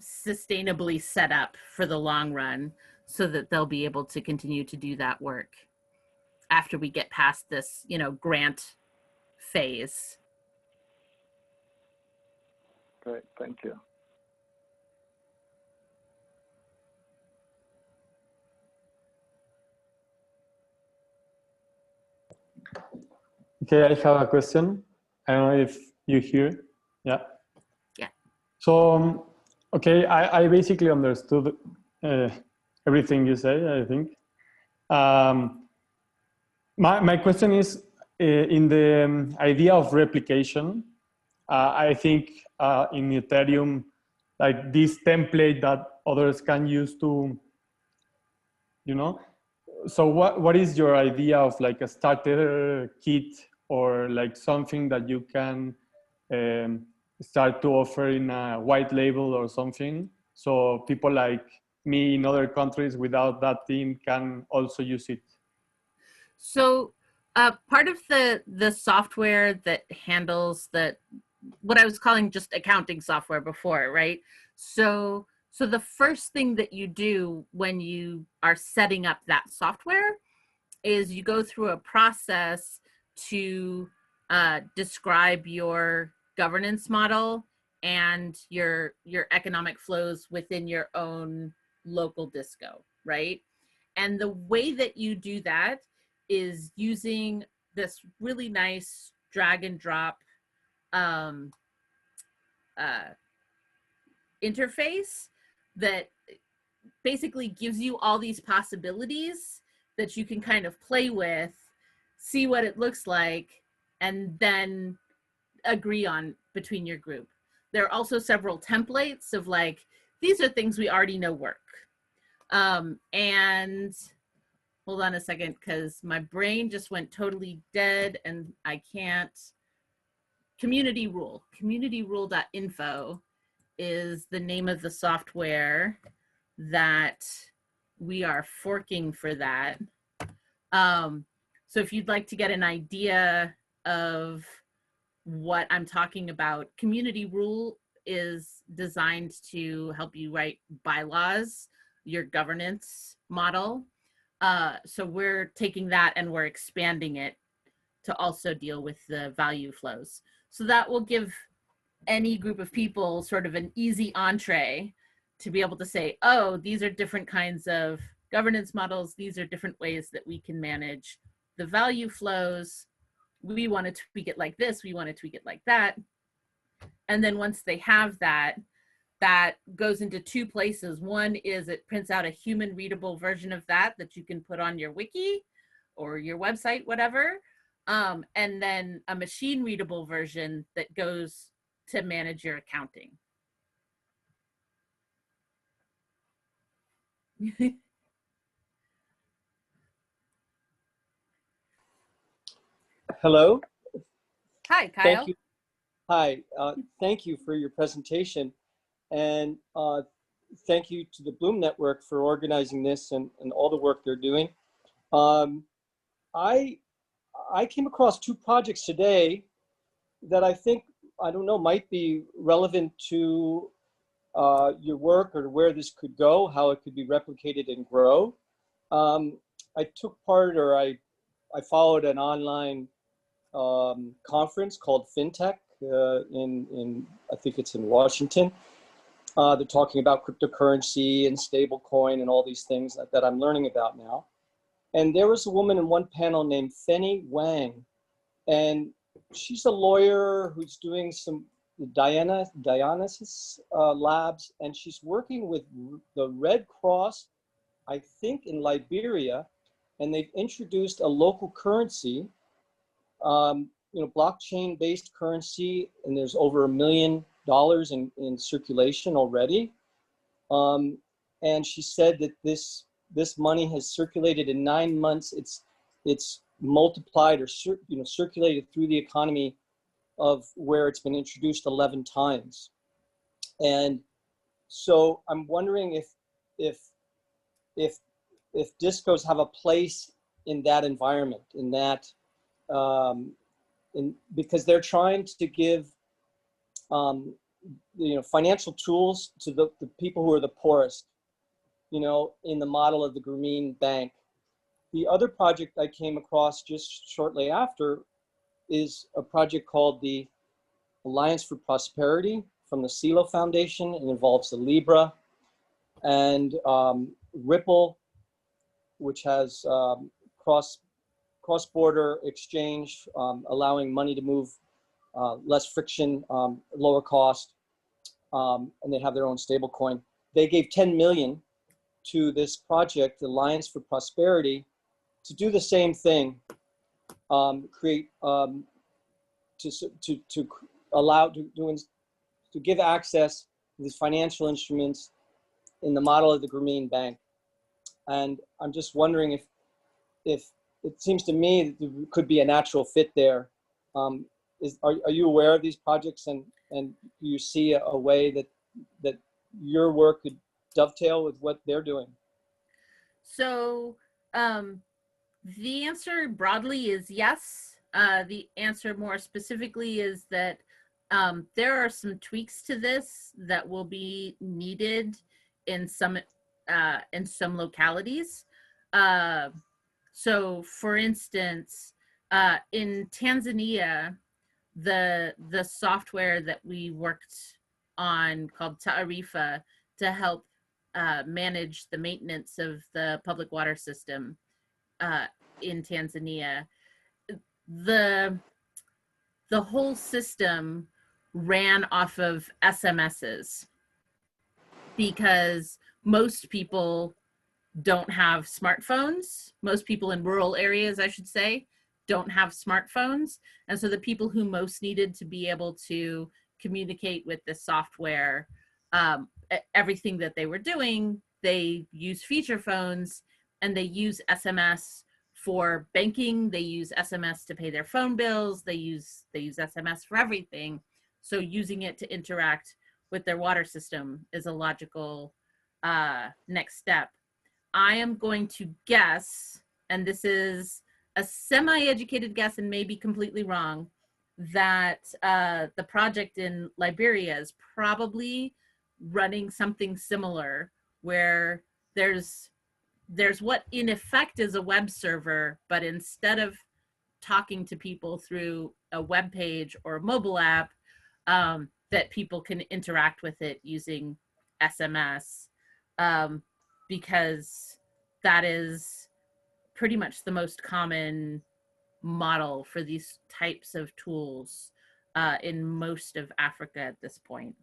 sustainably set up for the long run, so that they'll be able to continue to do that work after we get past this, you know, grant phase. Great, thank you. Okay, I have a question. I don't know if you hear. Yeah. Yeah. So, okay, I basically understood everything you say, I think. My question is, in the idea of replication, I think in Ethereum, like this template that others can use to, you know, so what is your idea of like a starter kit, or like something that you can start to offer in a white label or something, so people like me in other countries without that team can also use it? So part of the software that handles what I was calling just accounting software before, right? So the first thing that you do when you are setting up that software is you go through a process to describe your governance model and your economic flows within your own local DisCO, right? And the way that you do that is using this really nice drag and drop interface that basically gives you all these possibilities that you can kind of play with, see what it looks like, and then agree on between your group. There are also several templates of like, these are things we already know work. And hold on a second, because my brain just went totally dead and I can't. Community rule.info is the name of the software that we are forking for that. So if you'd like to get an idea of what I'm talking about, Community Rule is designed to help you write bylaws, your governance model. So we're taking that and we're expanding it to also deal with the value flows. So that will give any group of people sort of an easy entree to be able to say, oh, these are different kinds of governance models. These are different ways that we can manage the value flows. We want to tweak it like this. We want to tweak it like that. And then once they have that, that goes into two places. One is it prints out a human readable version of that you can put on your wiki or your website, whatever. And then a machine readable version that goes to manage your accounting. Hello. Hi, Kyle. Thank you. Hi. Thank you for your presentation. And thank you to the Bloom Network for organizing this and all the work they're doing. I came across two projects today that I think I don't know, might be relevant to your work or where this could go, how it could be replicated and grow. I took part, or I followed an online conference called FinTech in I think it's in Washington. They're talking about cryptocurrency and stable coin and all these things that I'm learning about now. And there was a woman in one panel named Fenny Wang, and she's a lawyer who's doing some Dionysus labs, and she's working with the Red Cross, I think in Liberia, and they've introduced a local currency, blockchain-based currency, and there's over $1 million in circulation already. And she said that this money has circulated in 9 months. It's multiplied or circulated through the economy of where it's been introduced 11 times. And so I'm wondering if DisCOs have a place in that environment, in that, because they're trying to give financial tools to the people who are the poorest, in the model of the Green Bank. The other project I came across just shortly after is a project called the Alliance for Prosperity from the CELO Foundation. It involves the Libra and Ripple, which has cross-border exchange, allowing money to move, less friction, lower cost, and they have their own stable coin. They gave 10 million to this project, the Alliance for Prosperity, to do the same thing, create, to allow, to give access to these financial instruments in the model of the Green Bank. And I'm just wondering if it seems to me that there could be a natural fit there. Are you aware of these projects, and do you see a way that your work could dovetail with what they're doing? So the answer broadly is yes. The answer more specifically is that there are some tweaks to this that will be needed in some localities. So for instance, in Tanzania, the software that we worked on called Taarifa to help manage the maintenance of the public water system in Tanzania, the whole system ran off of SMSs because most people don't have smartphones. Most people in rural areas, I should say, don't have smartphones. And so the people who most needed to be able to communicate with the software, everything that they were doing, they use feature phones, and they use SMS for banking. They use SMS to pay their phone bills. They use SMS for everything. So using it to interact with their water system is a logical next step. I am going to guess, and this is a semi-educated guess and may be completely wrong, that the project in Liberia is probably running something similar, where there's what in effect is a web server, but instead of talking to people through a web page or a mobile app, that people can interact with it using SMS, because that is pretty much the most common model for these types of tools in most of Africa at this point.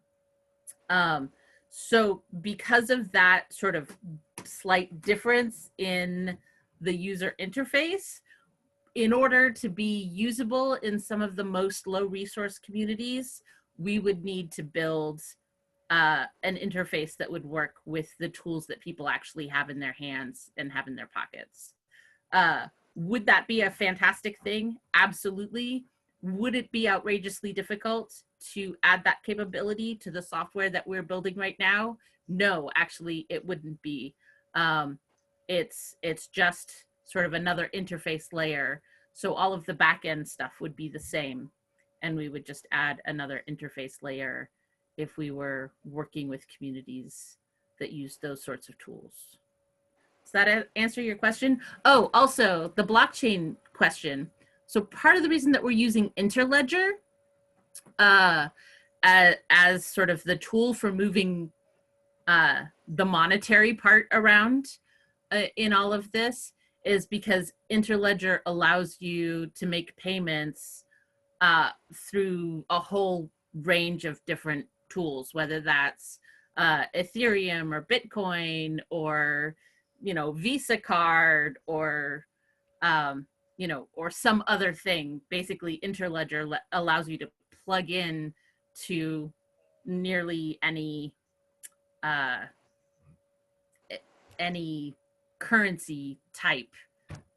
So because of that sort of slight difference in the user interface, in order to be usable in some of the most low resource communities, we would need to build an interface that would work with the tools that people actually have in their hands and have in their pockets. Would that be a fantastic thing? Absolutely. Would it be outrageously difficult to add that capability to the software that we're building right now? No, actually, it wouldn't be. It's just sort of another interface layer. So all of the back end stuff would be the same. and we would just add another interface layer if we were working with communities that use those sorts of tools. Does that answer your question? Oh, also the blockchain question. So part of the reason that we're using Interledger as sort of the tool for moving the monetary part around in all of this is because Interledger allows you to make payments through a whole range of different tools, whether that's Ethereum or Bitcoin or, you know, Visa card or, you know, or some other thing. Basically, Interledger allows you to plug in to nearly any currency type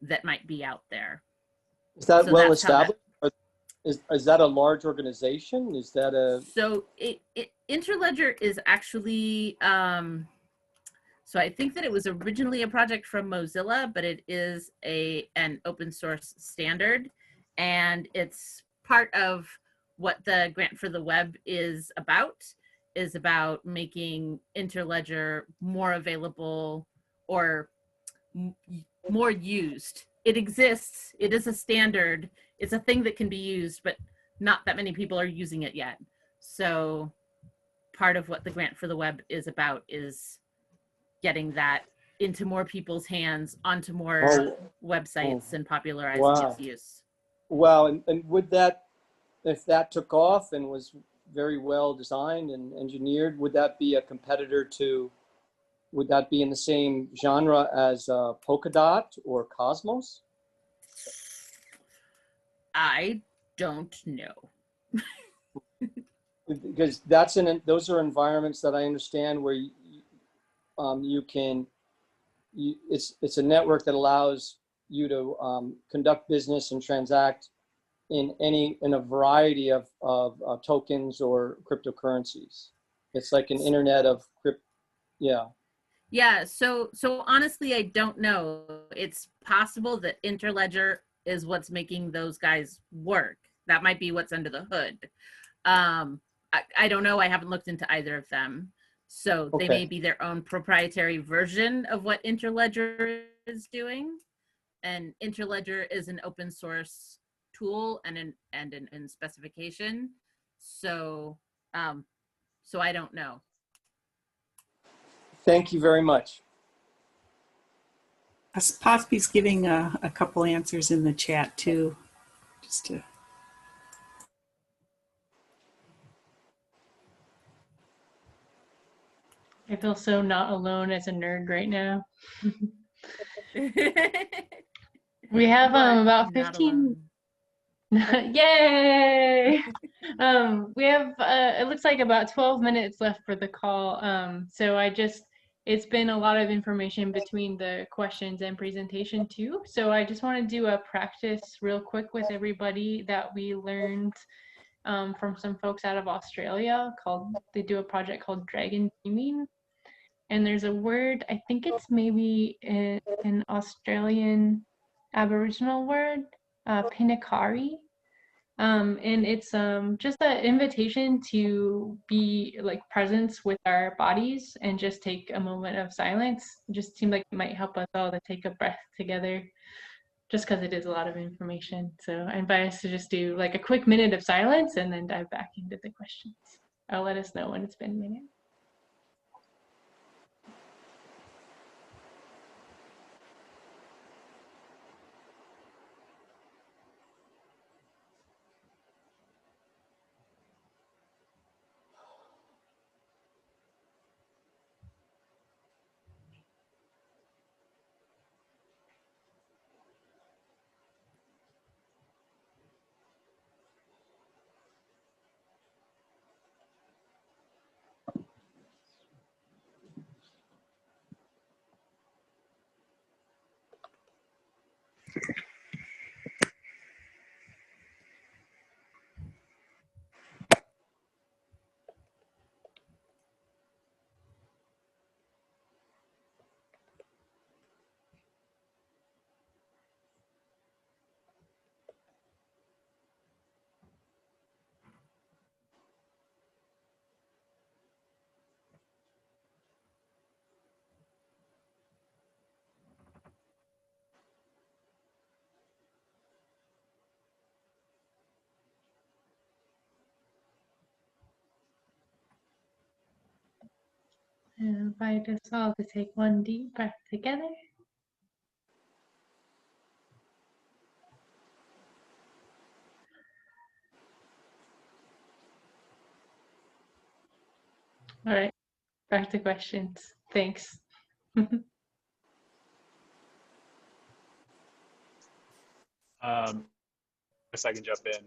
that might be out there. Is that So well that's how that- established? Is that a large organization? Is that a... So Interledger is actually, so I think that it was originally a project from Mozilla, but it is an open source standard, and it's part of what the Grant for the Web is about making Interledger more available or more used. It exists, it is a standard, it's a thing that can be used, but not that many people are using it yet. So part of what the Grant for the Web is about is getting that into more people's hands, onto more websites, and popularizing its use. Wow, and would that, if that took off and was very well designed and engineered, would that be a competitor to, would that be in the same genre as Polkadot or Cosmos? I don't know. Because those are environments that I understand where it's a network that allows you to conduct business and transact in a variety of tokens or cryptocurrencies. It's like an internet of Yeah, so honestly, I don't know. It's possible that Interledger is what's making those guys work. That might be what's under the hood. I don't know. I haven't looked into either of them. So they may be their own proprietary version of what Interledger is doing. And Interledger is an open source tool and an specification. So so I don't know. Thank you very much. Poppy's giving a couple answers in the chat too, just to. I feel so not alone as a nerd right now. We have about 15. Yay! We have it looks like about 12 minutes left for the call. So it's been a lot of information between the questions and presentation too. So I just want to do a practice real quick with everybody that we learned from some folks out of Australia. They do a project called Dragon Dreaming. And there's a word, I think it's maybe an Australian Aboriginal word, Pinakari. And it's just an invitation to be like presence with our bodies and just take a moment of silence. It just seemed like it might help us all to take a breath together, just because it is a lot of information. So I invite us to just do like a quick minute of silence and then dive back into the questions. I'll let us know when it's been a minute. And invite us all to take one deep breath together. All right, back to questions. Thanks. If I can jump in.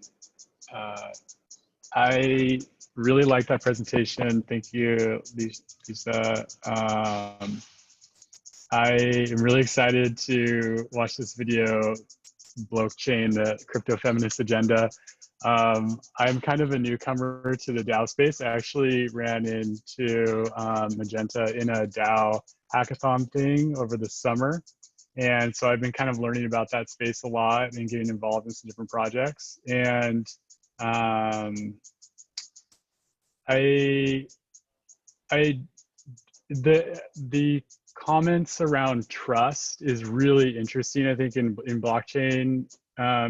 I really like that presentation. Thank you, Lisa. I am really excited to watch this video, Blockchain, the Crypto Feminist Agenda. I'm kind of a newcomer to the DAO space. I actually ran into Magenta in a DAO hackathon thing over the summer. And so I've been kind of learning about that space a lot and getting involved in some different projects. And the comments around trust is really interesting, I think, in blockchain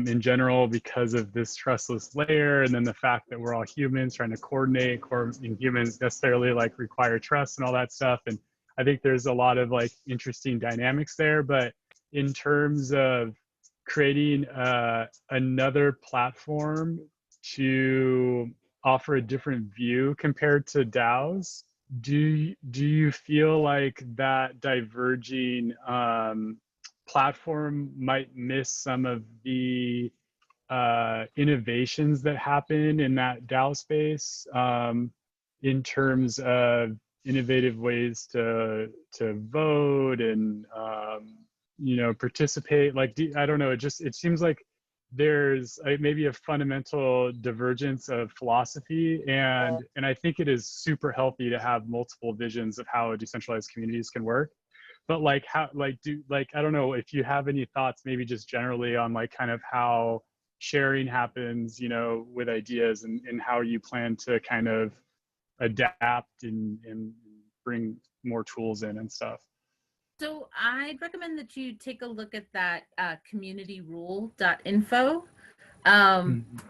in general, because of this trustless layer, and then the fact that we're all humans trying to coordinate, and humans necessarily like require trust and all that stuff. And I think there's a lot of like interesting dynamics there. But in terms of creating another platform to offer a different view compared to DAOs, do you feel like that diverging platform might miss some of the innovations that happen in that DAO space in terms of innovative ways to vote and you know, participate? Like, I don't know, it seems like there's maybe a fundamental divergence of philosophy, and I think it is super healthy to have multiple visions of how decentralized communities can work. But like, how, like, I don't know if you have any thoughts, maybe just generally on like kind of how sharing happens, you know, with ideas, and how you plan to kind of adapt and bring more tools in and stuff. So I'd recommend that you take a look at that communityrule.info,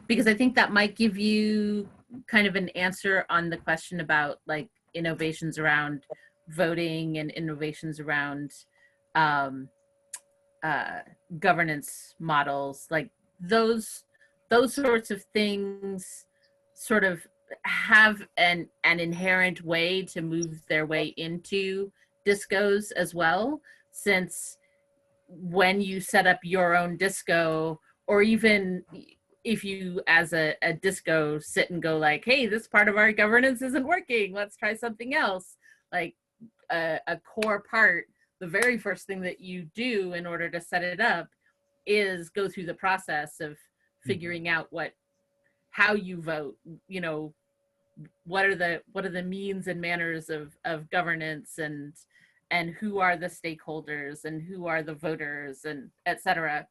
because I think that might give you kind of an answer on the question about like innovations around voting and innovations around governance models. Like those sorts of things sort of have an inherent way to move their way into DisCos as well, since when you set up your own DisCo, or even if you as a DisCo sit and go like, hey, this part of our governance isn't working, let's try something else, like a core part, the very first thing that you do in order to set it up is go through the process of figuring out how you vote, you know, what are the means and manners of governance, and who are the stakeholders and who are the voters, and etc.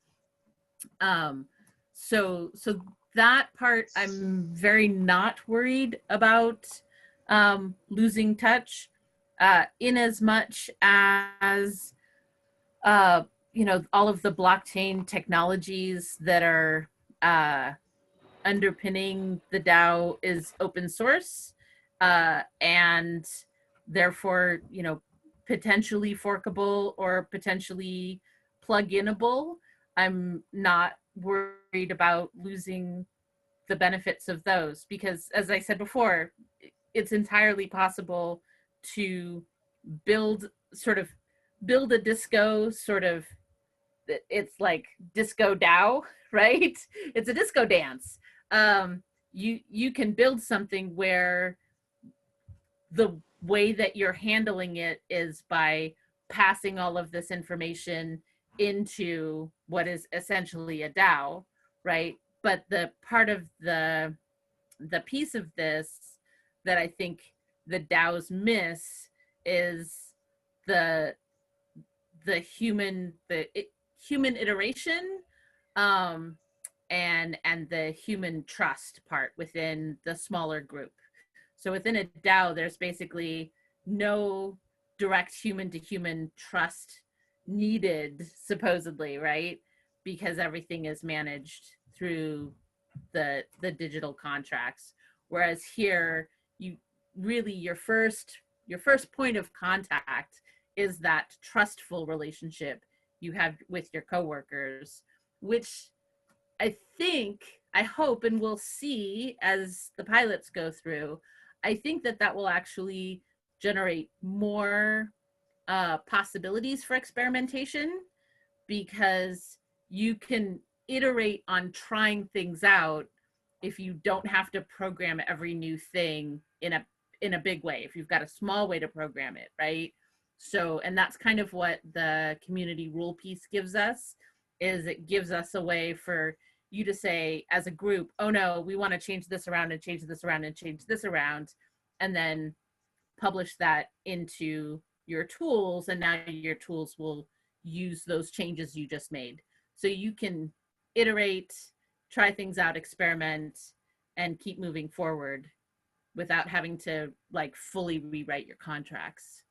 So that part I'm very not worried about losing touch, in as much as you know, all of the blockchain technologies that are underpinning the DAO is open source, and therefore, you know, potentially forkable or potentially plug-inable. I'm not worried about losing the benefits of those, because as I said before, it's entirely possible to build a DisCo sort of, it's like disco DAO, right? It's a disco dance. You can build something where the way that you're handling it is by passing all of this information into what is essentially a DAO, right? But the part of the piece of this that I think the DAOs miss is the human iteration, and the human trust part within the smaller group. So within a DAO, there's basically no direct human-to-human trust needed, supposedly, right? Because everything is managed through the digital contracts. Whereas here, your first your first point of contact is that trustful relationship you have with your coworkers, which I think, I hope, and we'll see as the pilots go through, I think that that will actually generate more possibilities for experimentation, because you can iterate on trying things out if you don't have to program every new thing in a big way, if you've got a small way to program it, right? So, and that's kind of what the community rule piece gives us, is it gives us a way for you to say as a group, oh no, we want to change this around and change this around and change this around, and then publish that into your tools, and now your tools will use those changes you just made. So you can iterate, try things out, experiment, and keep moving forward without having to like fully rewrite your contracts.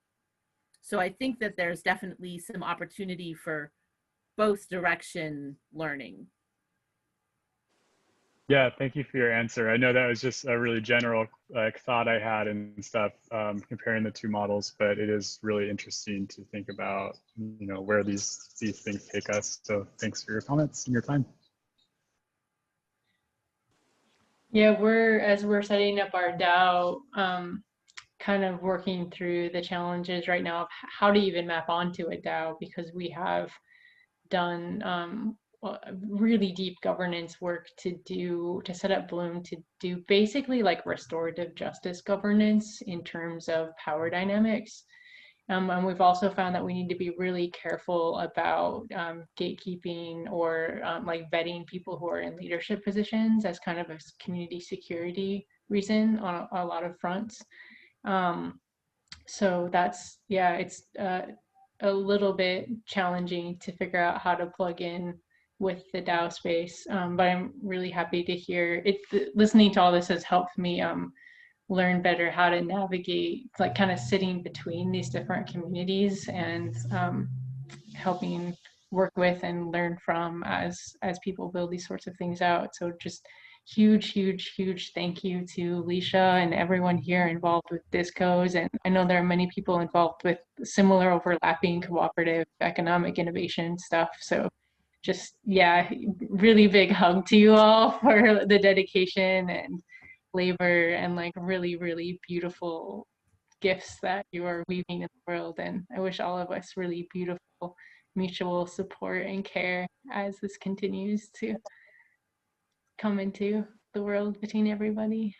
So I think that there's definitely some opportunity for both direction learning. Yeah, thank you for your answer. I know that was just a really general thought I had and stuff, comparing the two models, but it is really interesting to think about, you know, where these things take us. So thanks for your comments and your time. Yeah, as we're setting up our DAO, kind of working through the challenges right now of how to even map onto a DAO, because we have done really deep governance work to set up Bloom to do basically like restorative justice governance in terms of power dynamics. And we've also found that we need to be really careful about gatekeeping or like vetting people who are in leadership positions as kind of a community security reason on a lot of fronts. So that's, yeah, it's a little bit challenging to figure out how to plug in with the DAO space, but I'm really happy to hear it. Listening to all this has helped me learn better how to navigate, like kind of sitting between these different communities and helping work with and learn from as people build these sorts of things out. So just huge thank you to Lisha and everyone here involved with DisCOs. And I know there are many people involved with similar overlapping cooperative economic innovation stuff. So just, yeah, really big hug to you all for the dedication and labor and like really beautiful gifts that you are weaving in the world. And I wish all of us really beautiful mutual support and care as this continues to come into the world between everybody.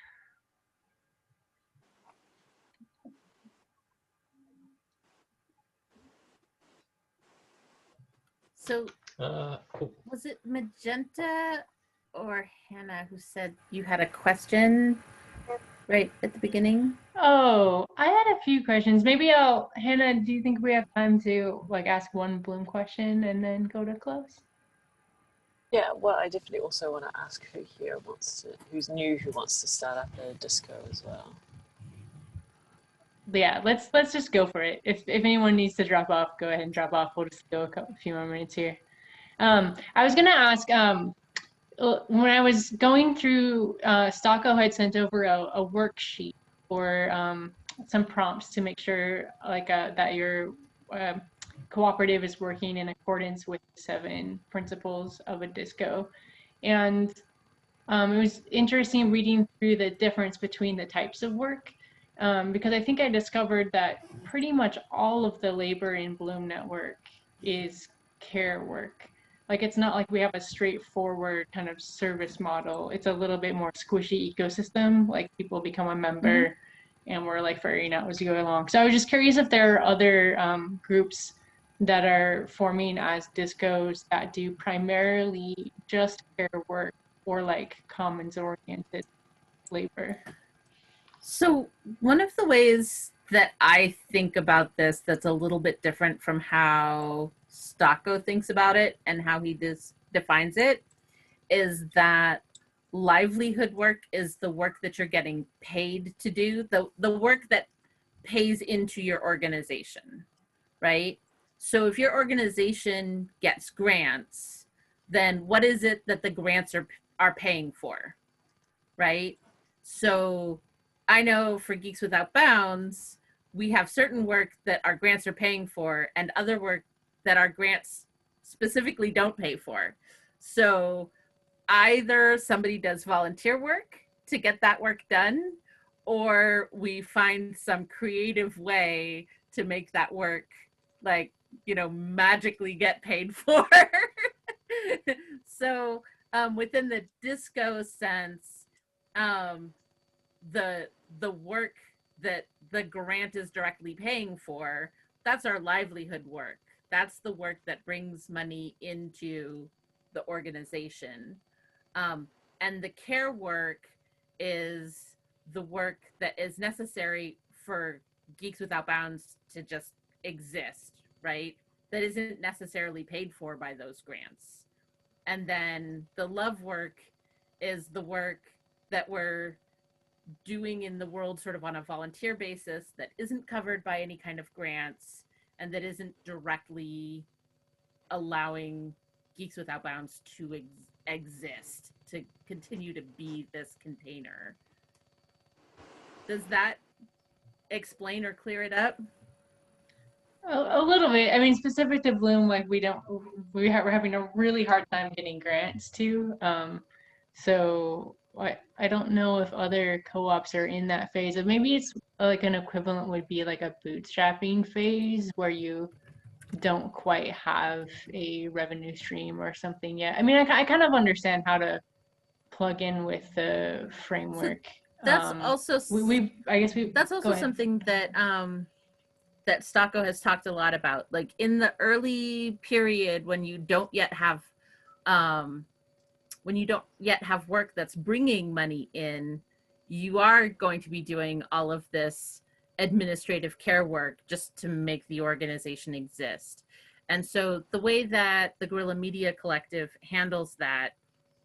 So was it Magenta or Hannah who said you had a question right at the beginning? Oh, I had a few questions. Maybe Hannah, do you think we have time to like ask one Bloom question and then go to close? Yeah, well, I definitely also want to ask who here wants to, who's new, who wants to start up a DisCO as well. Yeah, let's just go for it. If anyone needs to drop off, go ahead and drop off. We'll just go a few more minutes here. I was gonna ask, when I was going through, Stocko had sent over a worksheet for some prompts to make sure like that your cooperative is working in accordance with 7 principles of a DisCO. And it was interesting reading through the difference between the types of work, because I think I discovered that pretty much all of the labor in Bloom Network is care work. Like, it's not like we have a straightforward kind of service model. It's a little bit more squishy ecosystem, like people become a member and we're like figuring out as you go along. So I was just curious if there are other groups that are forming as DisCOs that do primarily just care work or like commons oriented labor. So one of the ways that I think about this that's a little bit different from how Stocko thinks about it and how he defines it is that livelihood work is the work that you're getting paid to do, the work that pays into your organization, right? So if your organization gets grants, then what is it that the grants are paying for, right? So I know for Geeks Without Bounds, we have certain work that our grants are paying for and other work that our grants specifically don't pay for. So either somebody does volunteer work to get that work done, or we find some creative way to make that work, like, you know, magically get paid for. So within the DisCO sense, the work that the grant is directly paying for, that's our livelihood work. That's the work that brings money into the organization. And the care work is the work that is necessary for Geeks Without Bounds to just exist, right? That isn't necessarily paid for by those grants. And then the love work is the work that we're doing in the world sort of on a volunteer basis that isn't covered by any kind of grants and that isn't directly allowing Geeks Without Bounds to exist, to continue to be this container. Does that explain or clear it up? A little bit. I mean, specific to Bloom, like we're having a really hard time getting grants too. So I don't know if other co-ops are in that phase. Of maybe it's like an equivalent would be like a bootstrapping phase where you don't quite have a revenue stream or something yet. I mean, I kind of understand how to plug in with the framework. That's also that's also something that that STAKO has talked a lot about. Like in the early period when you don't yet have work that's bringing money in, you are going to be doing all of this administrative care work just to make the organization exist. And so the way that the Guerrilla Media Collective handles that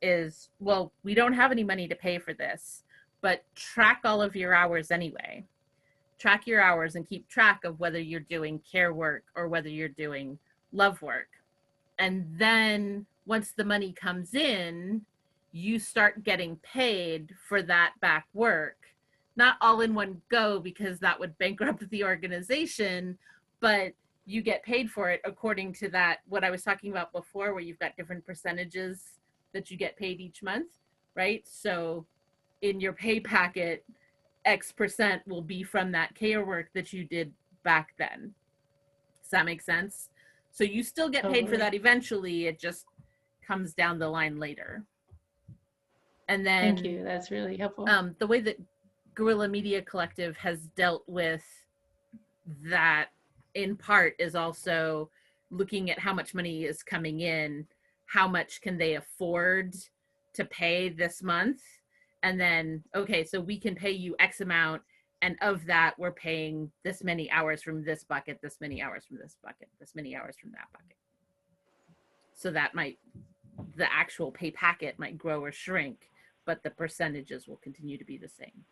is, well, we don't have any money to pay for this, but track all of your hours anyway. Track your hours and keep track of whether you're doing care work or whether you're doing love work. And then once the money comes in, you start getting paid for that back work. Not all in one go, because that would bankrupt the organization, but you get paid for it according to that, what I was talking about before, where you've got different percentages that you get paid each month, right? So in your pay packet, X% will be from that care work that you did back then. Does that make sense? So you still get paid for that eventually, it just comes down the line later. And then thank you, that's really helpful. The way that Guerrilla Media Collective has dealt with that in part is also looking at how much money is coming in, how much can they afford to pay this month, and then, okay, so we can pay you X amount, and of that we're paying this many hours from this bucket, this many hours from this bucket, this many hours from that bucket. So that might, the actual pay packet might grow or shrink, but the percentages will continue to be the same.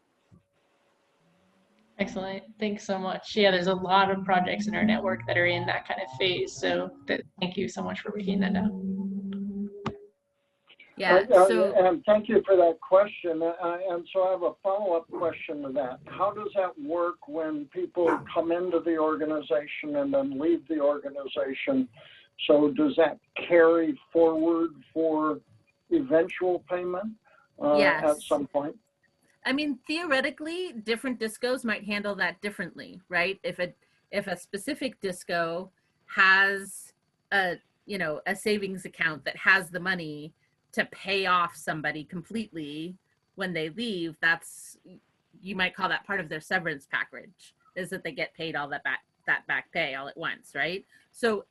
Excellent. Thanks so much. Yeah, there's a lot of projects in our network that are in that kind of phase. So thank you so much for breaking that down. Yeah. And thank you for that question. And so I have a follow-up question to that. How does that work when people come into the organization and then leave the organization? So does that carry forward for eventual payment yes. at some point? I mean, theoretically, different DisCOs might handle that differently, right? If a specific DisCO has a savings account that has the money to pay off somebody completely when they leave, that's, you might call that part of their severance package, is that they get paid all that back pay all at once, right? So,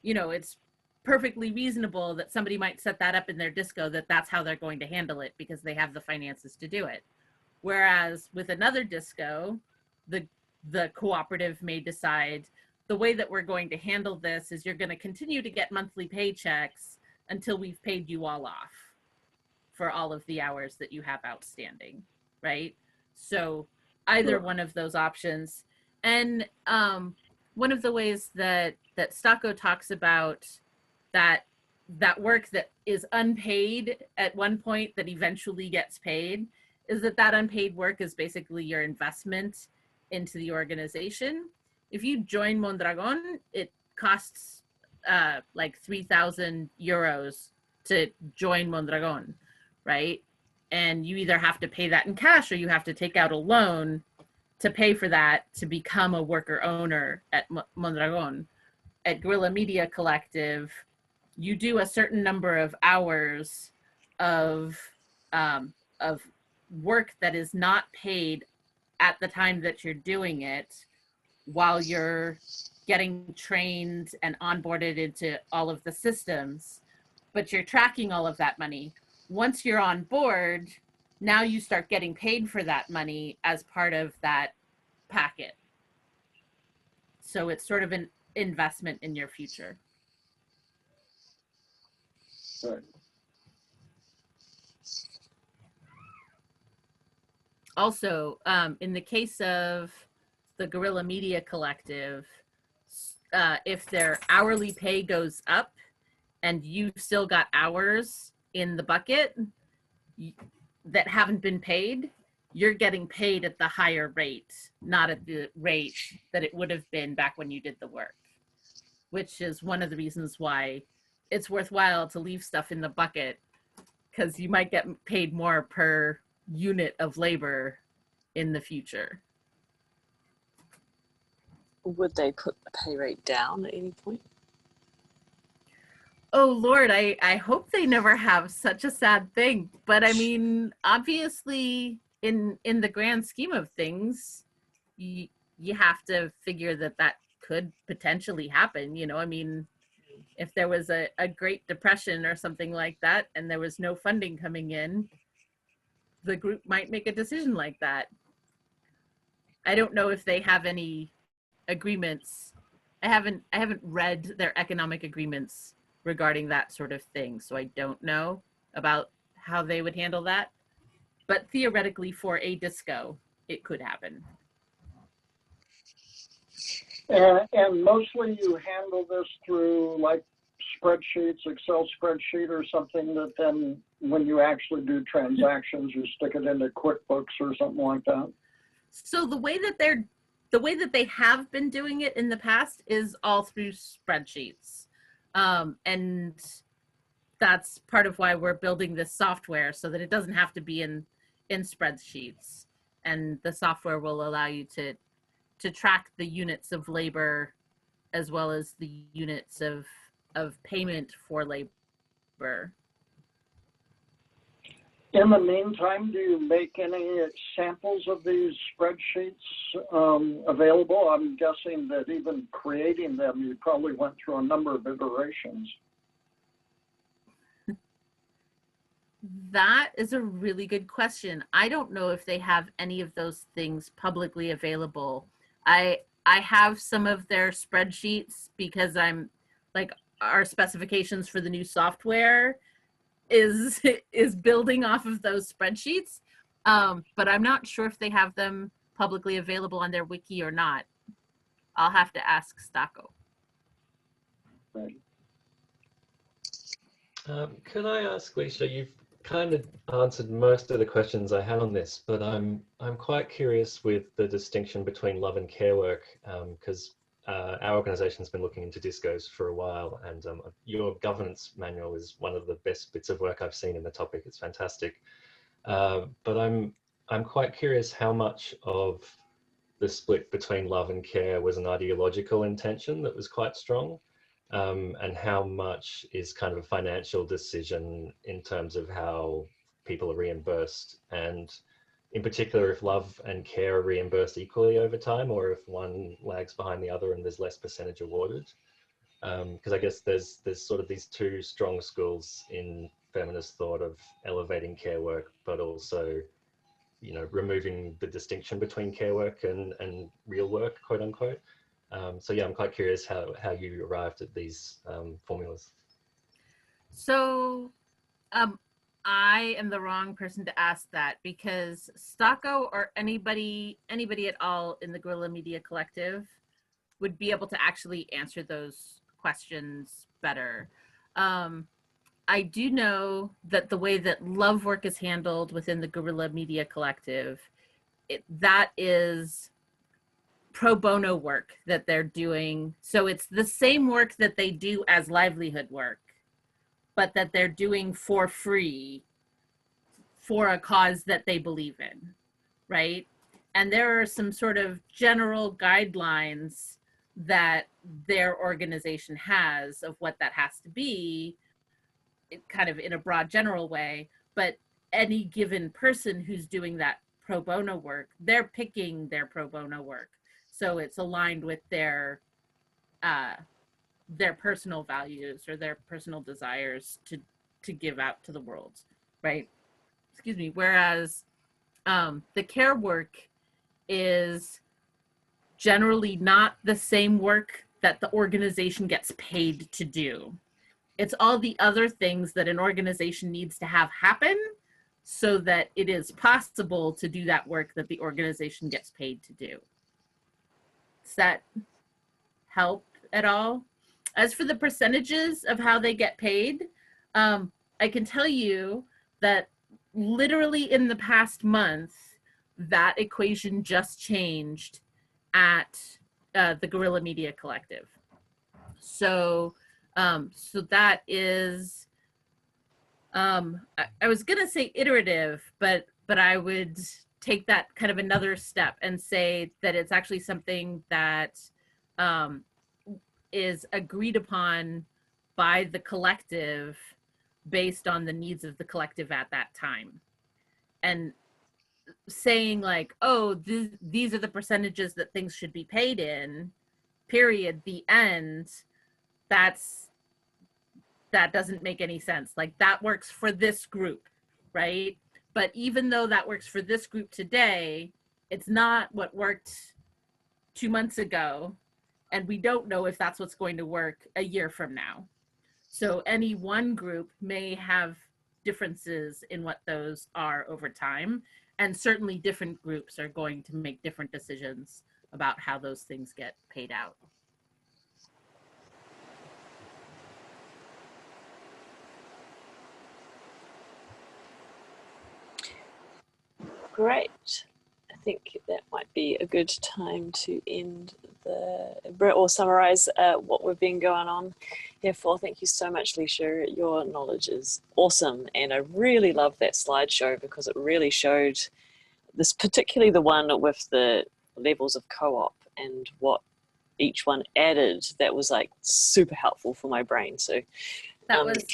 it's perfectly reasonable that somebody might set that up in their DisCO, that's how they're going to handle it because they have the finances to do it. Whereas with another DisCO, the cooperative may decide the way that we're going to handle this is you're going to continue to get monthly paychecks until we've paid you all off for all of the hours that you have outstanding, right? So either one of those options. And one of the ways that STAKO talks about that work that is unpaid at one point that eventually gets paid is that unpaid work is basically your investment into the organization. If you join Mondragon, it costs like 3,000 euros to join Mondragon, right? And you either have to pay that in cash or you have to take out a loan to pay for that to become a worker owner at Mondragon. At Guerrilla Media Collective, you do a certain number of hours of work that is not paid at the time that you're doing it, while you're getting trained and onboarded into all of the systems, but you're tracking all of that money. Once you're on board, now you start getting paid for that money as part of that packet. So it's sort of an investment in your future. Right. Also, in the case of the Guerrilla Media Collective, if their hourly pay goes up and you've still got hours in the bucket that haven't been paid, you're getting paid at the higher rate, not at the rate that it would have been back when you did the work, which is one of the reasons why it's worthwhile to leave stuff in the bucket, because you might get paid more per unit of labor in the future. Would they put the pay rate down at any point? Oh Lord, I hope they never have such a sad thing. But I mean, obviously in the grand scheme of things, you have to figure that that could potentially happen. You know, I mean, if there was a Great Depression or something like that and there was no funding coming in, the group might make a decision like that. I don't know if they have any agreements. I haven't read their economic agreements regarding that sort of thing, so I don't know about how they would handle that. But theoretically, for a DisCO, it could happen. And mostly you handle this through like spreadsheets, Excel spreadsheet or something that then when you actually do transactions, you stick it into QuickBooks or something like that? So the way that they have been doing it in the past is all through spreadsheets. And that's part of why we're building this software, so that it doesn't have to be in spreadsheets. And the software will allow you to track the units of labor as well as the units of payment for labor. In the meantime, do you make any samples of these spreadsheets available? I'm guessing that even creating them, you probably went through a number of iterations. That is a really good question. I don't know if they have any of those things publicly available. I have some of their spreadsheets because I'm like, our specifications for the new software is building off of those spreadsheets, but I'm not sure if they have them publicly available on their wiki or not. I'll have to ask Stako. Right. Can I ask, Lisha, you've kind of answered most of the questions I had on this, but I'm quite curious with the distinction between love and care work, because our organization's been looking into DisCOs for a while, and your governance manual is one of the best bits of work I've seen in the topic. It's fantastic. But I'm quite curious how much of the split between love and care was an ideological intention that was quite strong, and how much is kind of a financial decision in terms of how people are reimbursed, and in particular, if love and care are reimbursed equally over time, or if one lags behind the other and there's less percentage awarded. Because I guess there's sort of these two strong schools in feminist thought of elevating care work, but also, you know, removing the distinction between care work and real work, quote unquote. So yeah, I'm quite curious how you arrived at these formulas. So I am the wrong person to ask that, because Stako or anybody at all in the Guerrilla Media Collective would be able to actually answer those questions better. I do know that the way that love work is handled within the Guerrilla Media Collective, that is pro bono work that they're doing. So it's the same work that they do as livelihood work, but that they're doing for free for a cause that they believe in, right? And there are some sort of general guidelines that their organization has of what that has to be, kind of in a broad general way, but any given person who's doing that pro bono work, they're picking their pro bono work. So it's aligned with their personal values or their personal desires to give out to the world, right? Excuse me. Whereas the care work is generally not the same work that the organization gets paid to do. It's all the other things that an organization needs to have happen so that it is possible to do that work that the organization gets paid to do. Does that help at all? As for the percentages of how they get paid, I can tell you that literally in the past month, that equation just changed at the Guerrilla Media Collective. So, so that is, I was gonna say iterative, but I would take that kind of another step and say that it's actually something that is agreed upon by the collective based on the needs of the collective at that time. And saying like, oh, these are the percentages that things should be paid in, period, the end, that doesn't make any sense. Like, that works for this group, right? But even though that works for this group today, it's not what worked 2 months ago, and we don't know if that's what's going to work a year from now. So any one group may have differences in what those are over time, and certainly different groups are going to make different decisions about how those things get paid out. Great. I think that might be a good time to end or summarize what we've been going on here for. Thank you so much, Lisha. Your knowledge is awesome. And I really love that slideshow because it really showed this, particularly the one with the levels of co-op and what each one added. That was like super helpful for my brain. So that was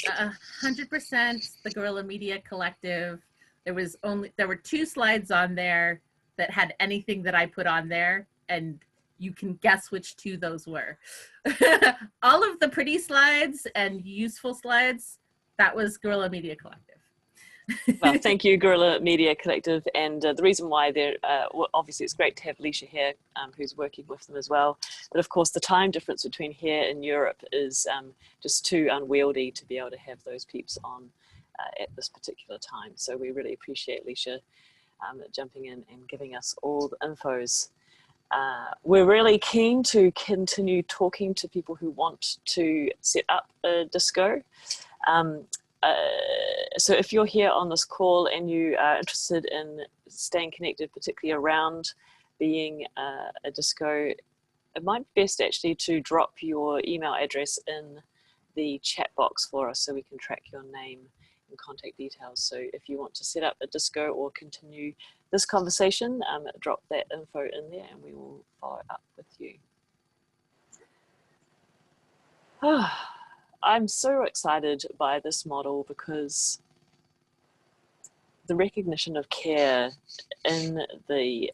100% the Guerrilla Media Collective. There were 2 slides on there that had anything that I put on there, and you can guess which 2 those were. All of the pretty slides and useful slides, that was Guerrilla Media Collective. Well, thank you, Guerrilla Media Collective. And the reason why they're, well, obviously it's great to have Lisha here, who's working with them as well. But of course, the time difference between here and Europe is just too unwieldy to be able to have those peeps on at this particular time. So we really appreciate Lisha jumping in and giving us all the infos. We're really keen to continue talking to people who want to set up a DisCO. So if you're here on this call and you are interested in staying connected, particularly around being a DisCO, it might be best actually to drop your email address in the chat box for us so we can track your name and contact details. So if you want to set up a DisCO or continue this conversation, drop that info in there and we will follow up with you. I'm so excited by this model because the recognition of care in the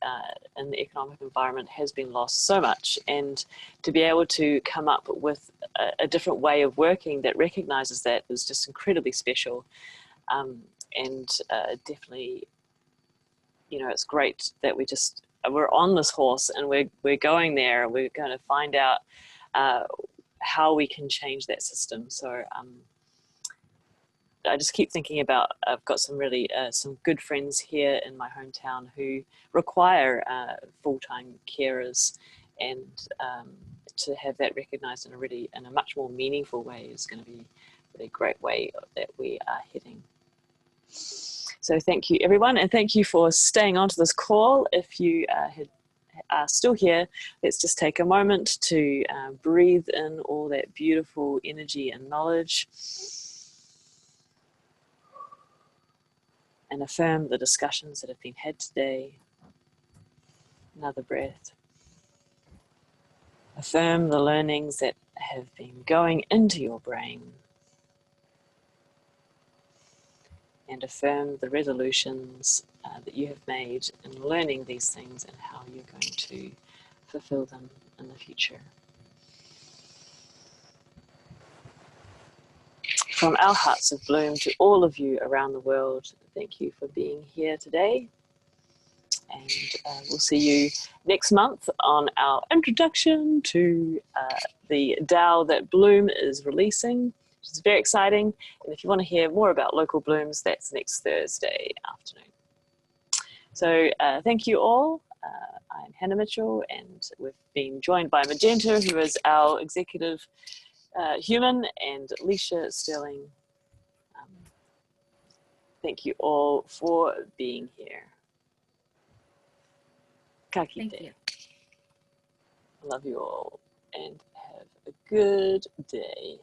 economic environment has been lost so much, and to be able to come up with a different way of working that recognizes that is just incredibly special. And definitely, you know, it's great that we're on this horse and we're going there. We're going to find out how we can change that system. So I just keep thinking about, I've got some really some good friends here in my hometown who require full-time carers, and to have that recognized in a much more meaningful way is going to be a really great way that we are heading. So thank you everyone, and thank you for staying on to this call. If you are still here, let's just take a moment to breathe in all that beautiful energy and knowledge, and affirm the discussions that have been had today. Another breath. Affirm the learnings that have been going into your brain, and affirm the resolutions that you have made in learning these things and how you're going to fulfill them in the future. From our hearts of bloom to all of you around the world, thank you for being here today. And we'll see you next month on our introduction to the DAO that Bloom is releasing, which is very exciting. And if you want to hear more about local blooms, that's next Thursday afternoon. So thank you all. I'm Hannah Mitchell, and we've been joined by Magenta, who is our executive human, and Lisha Sterling. Thank you all for being here. Ka kite. Thank you. I love you all, and have a good day.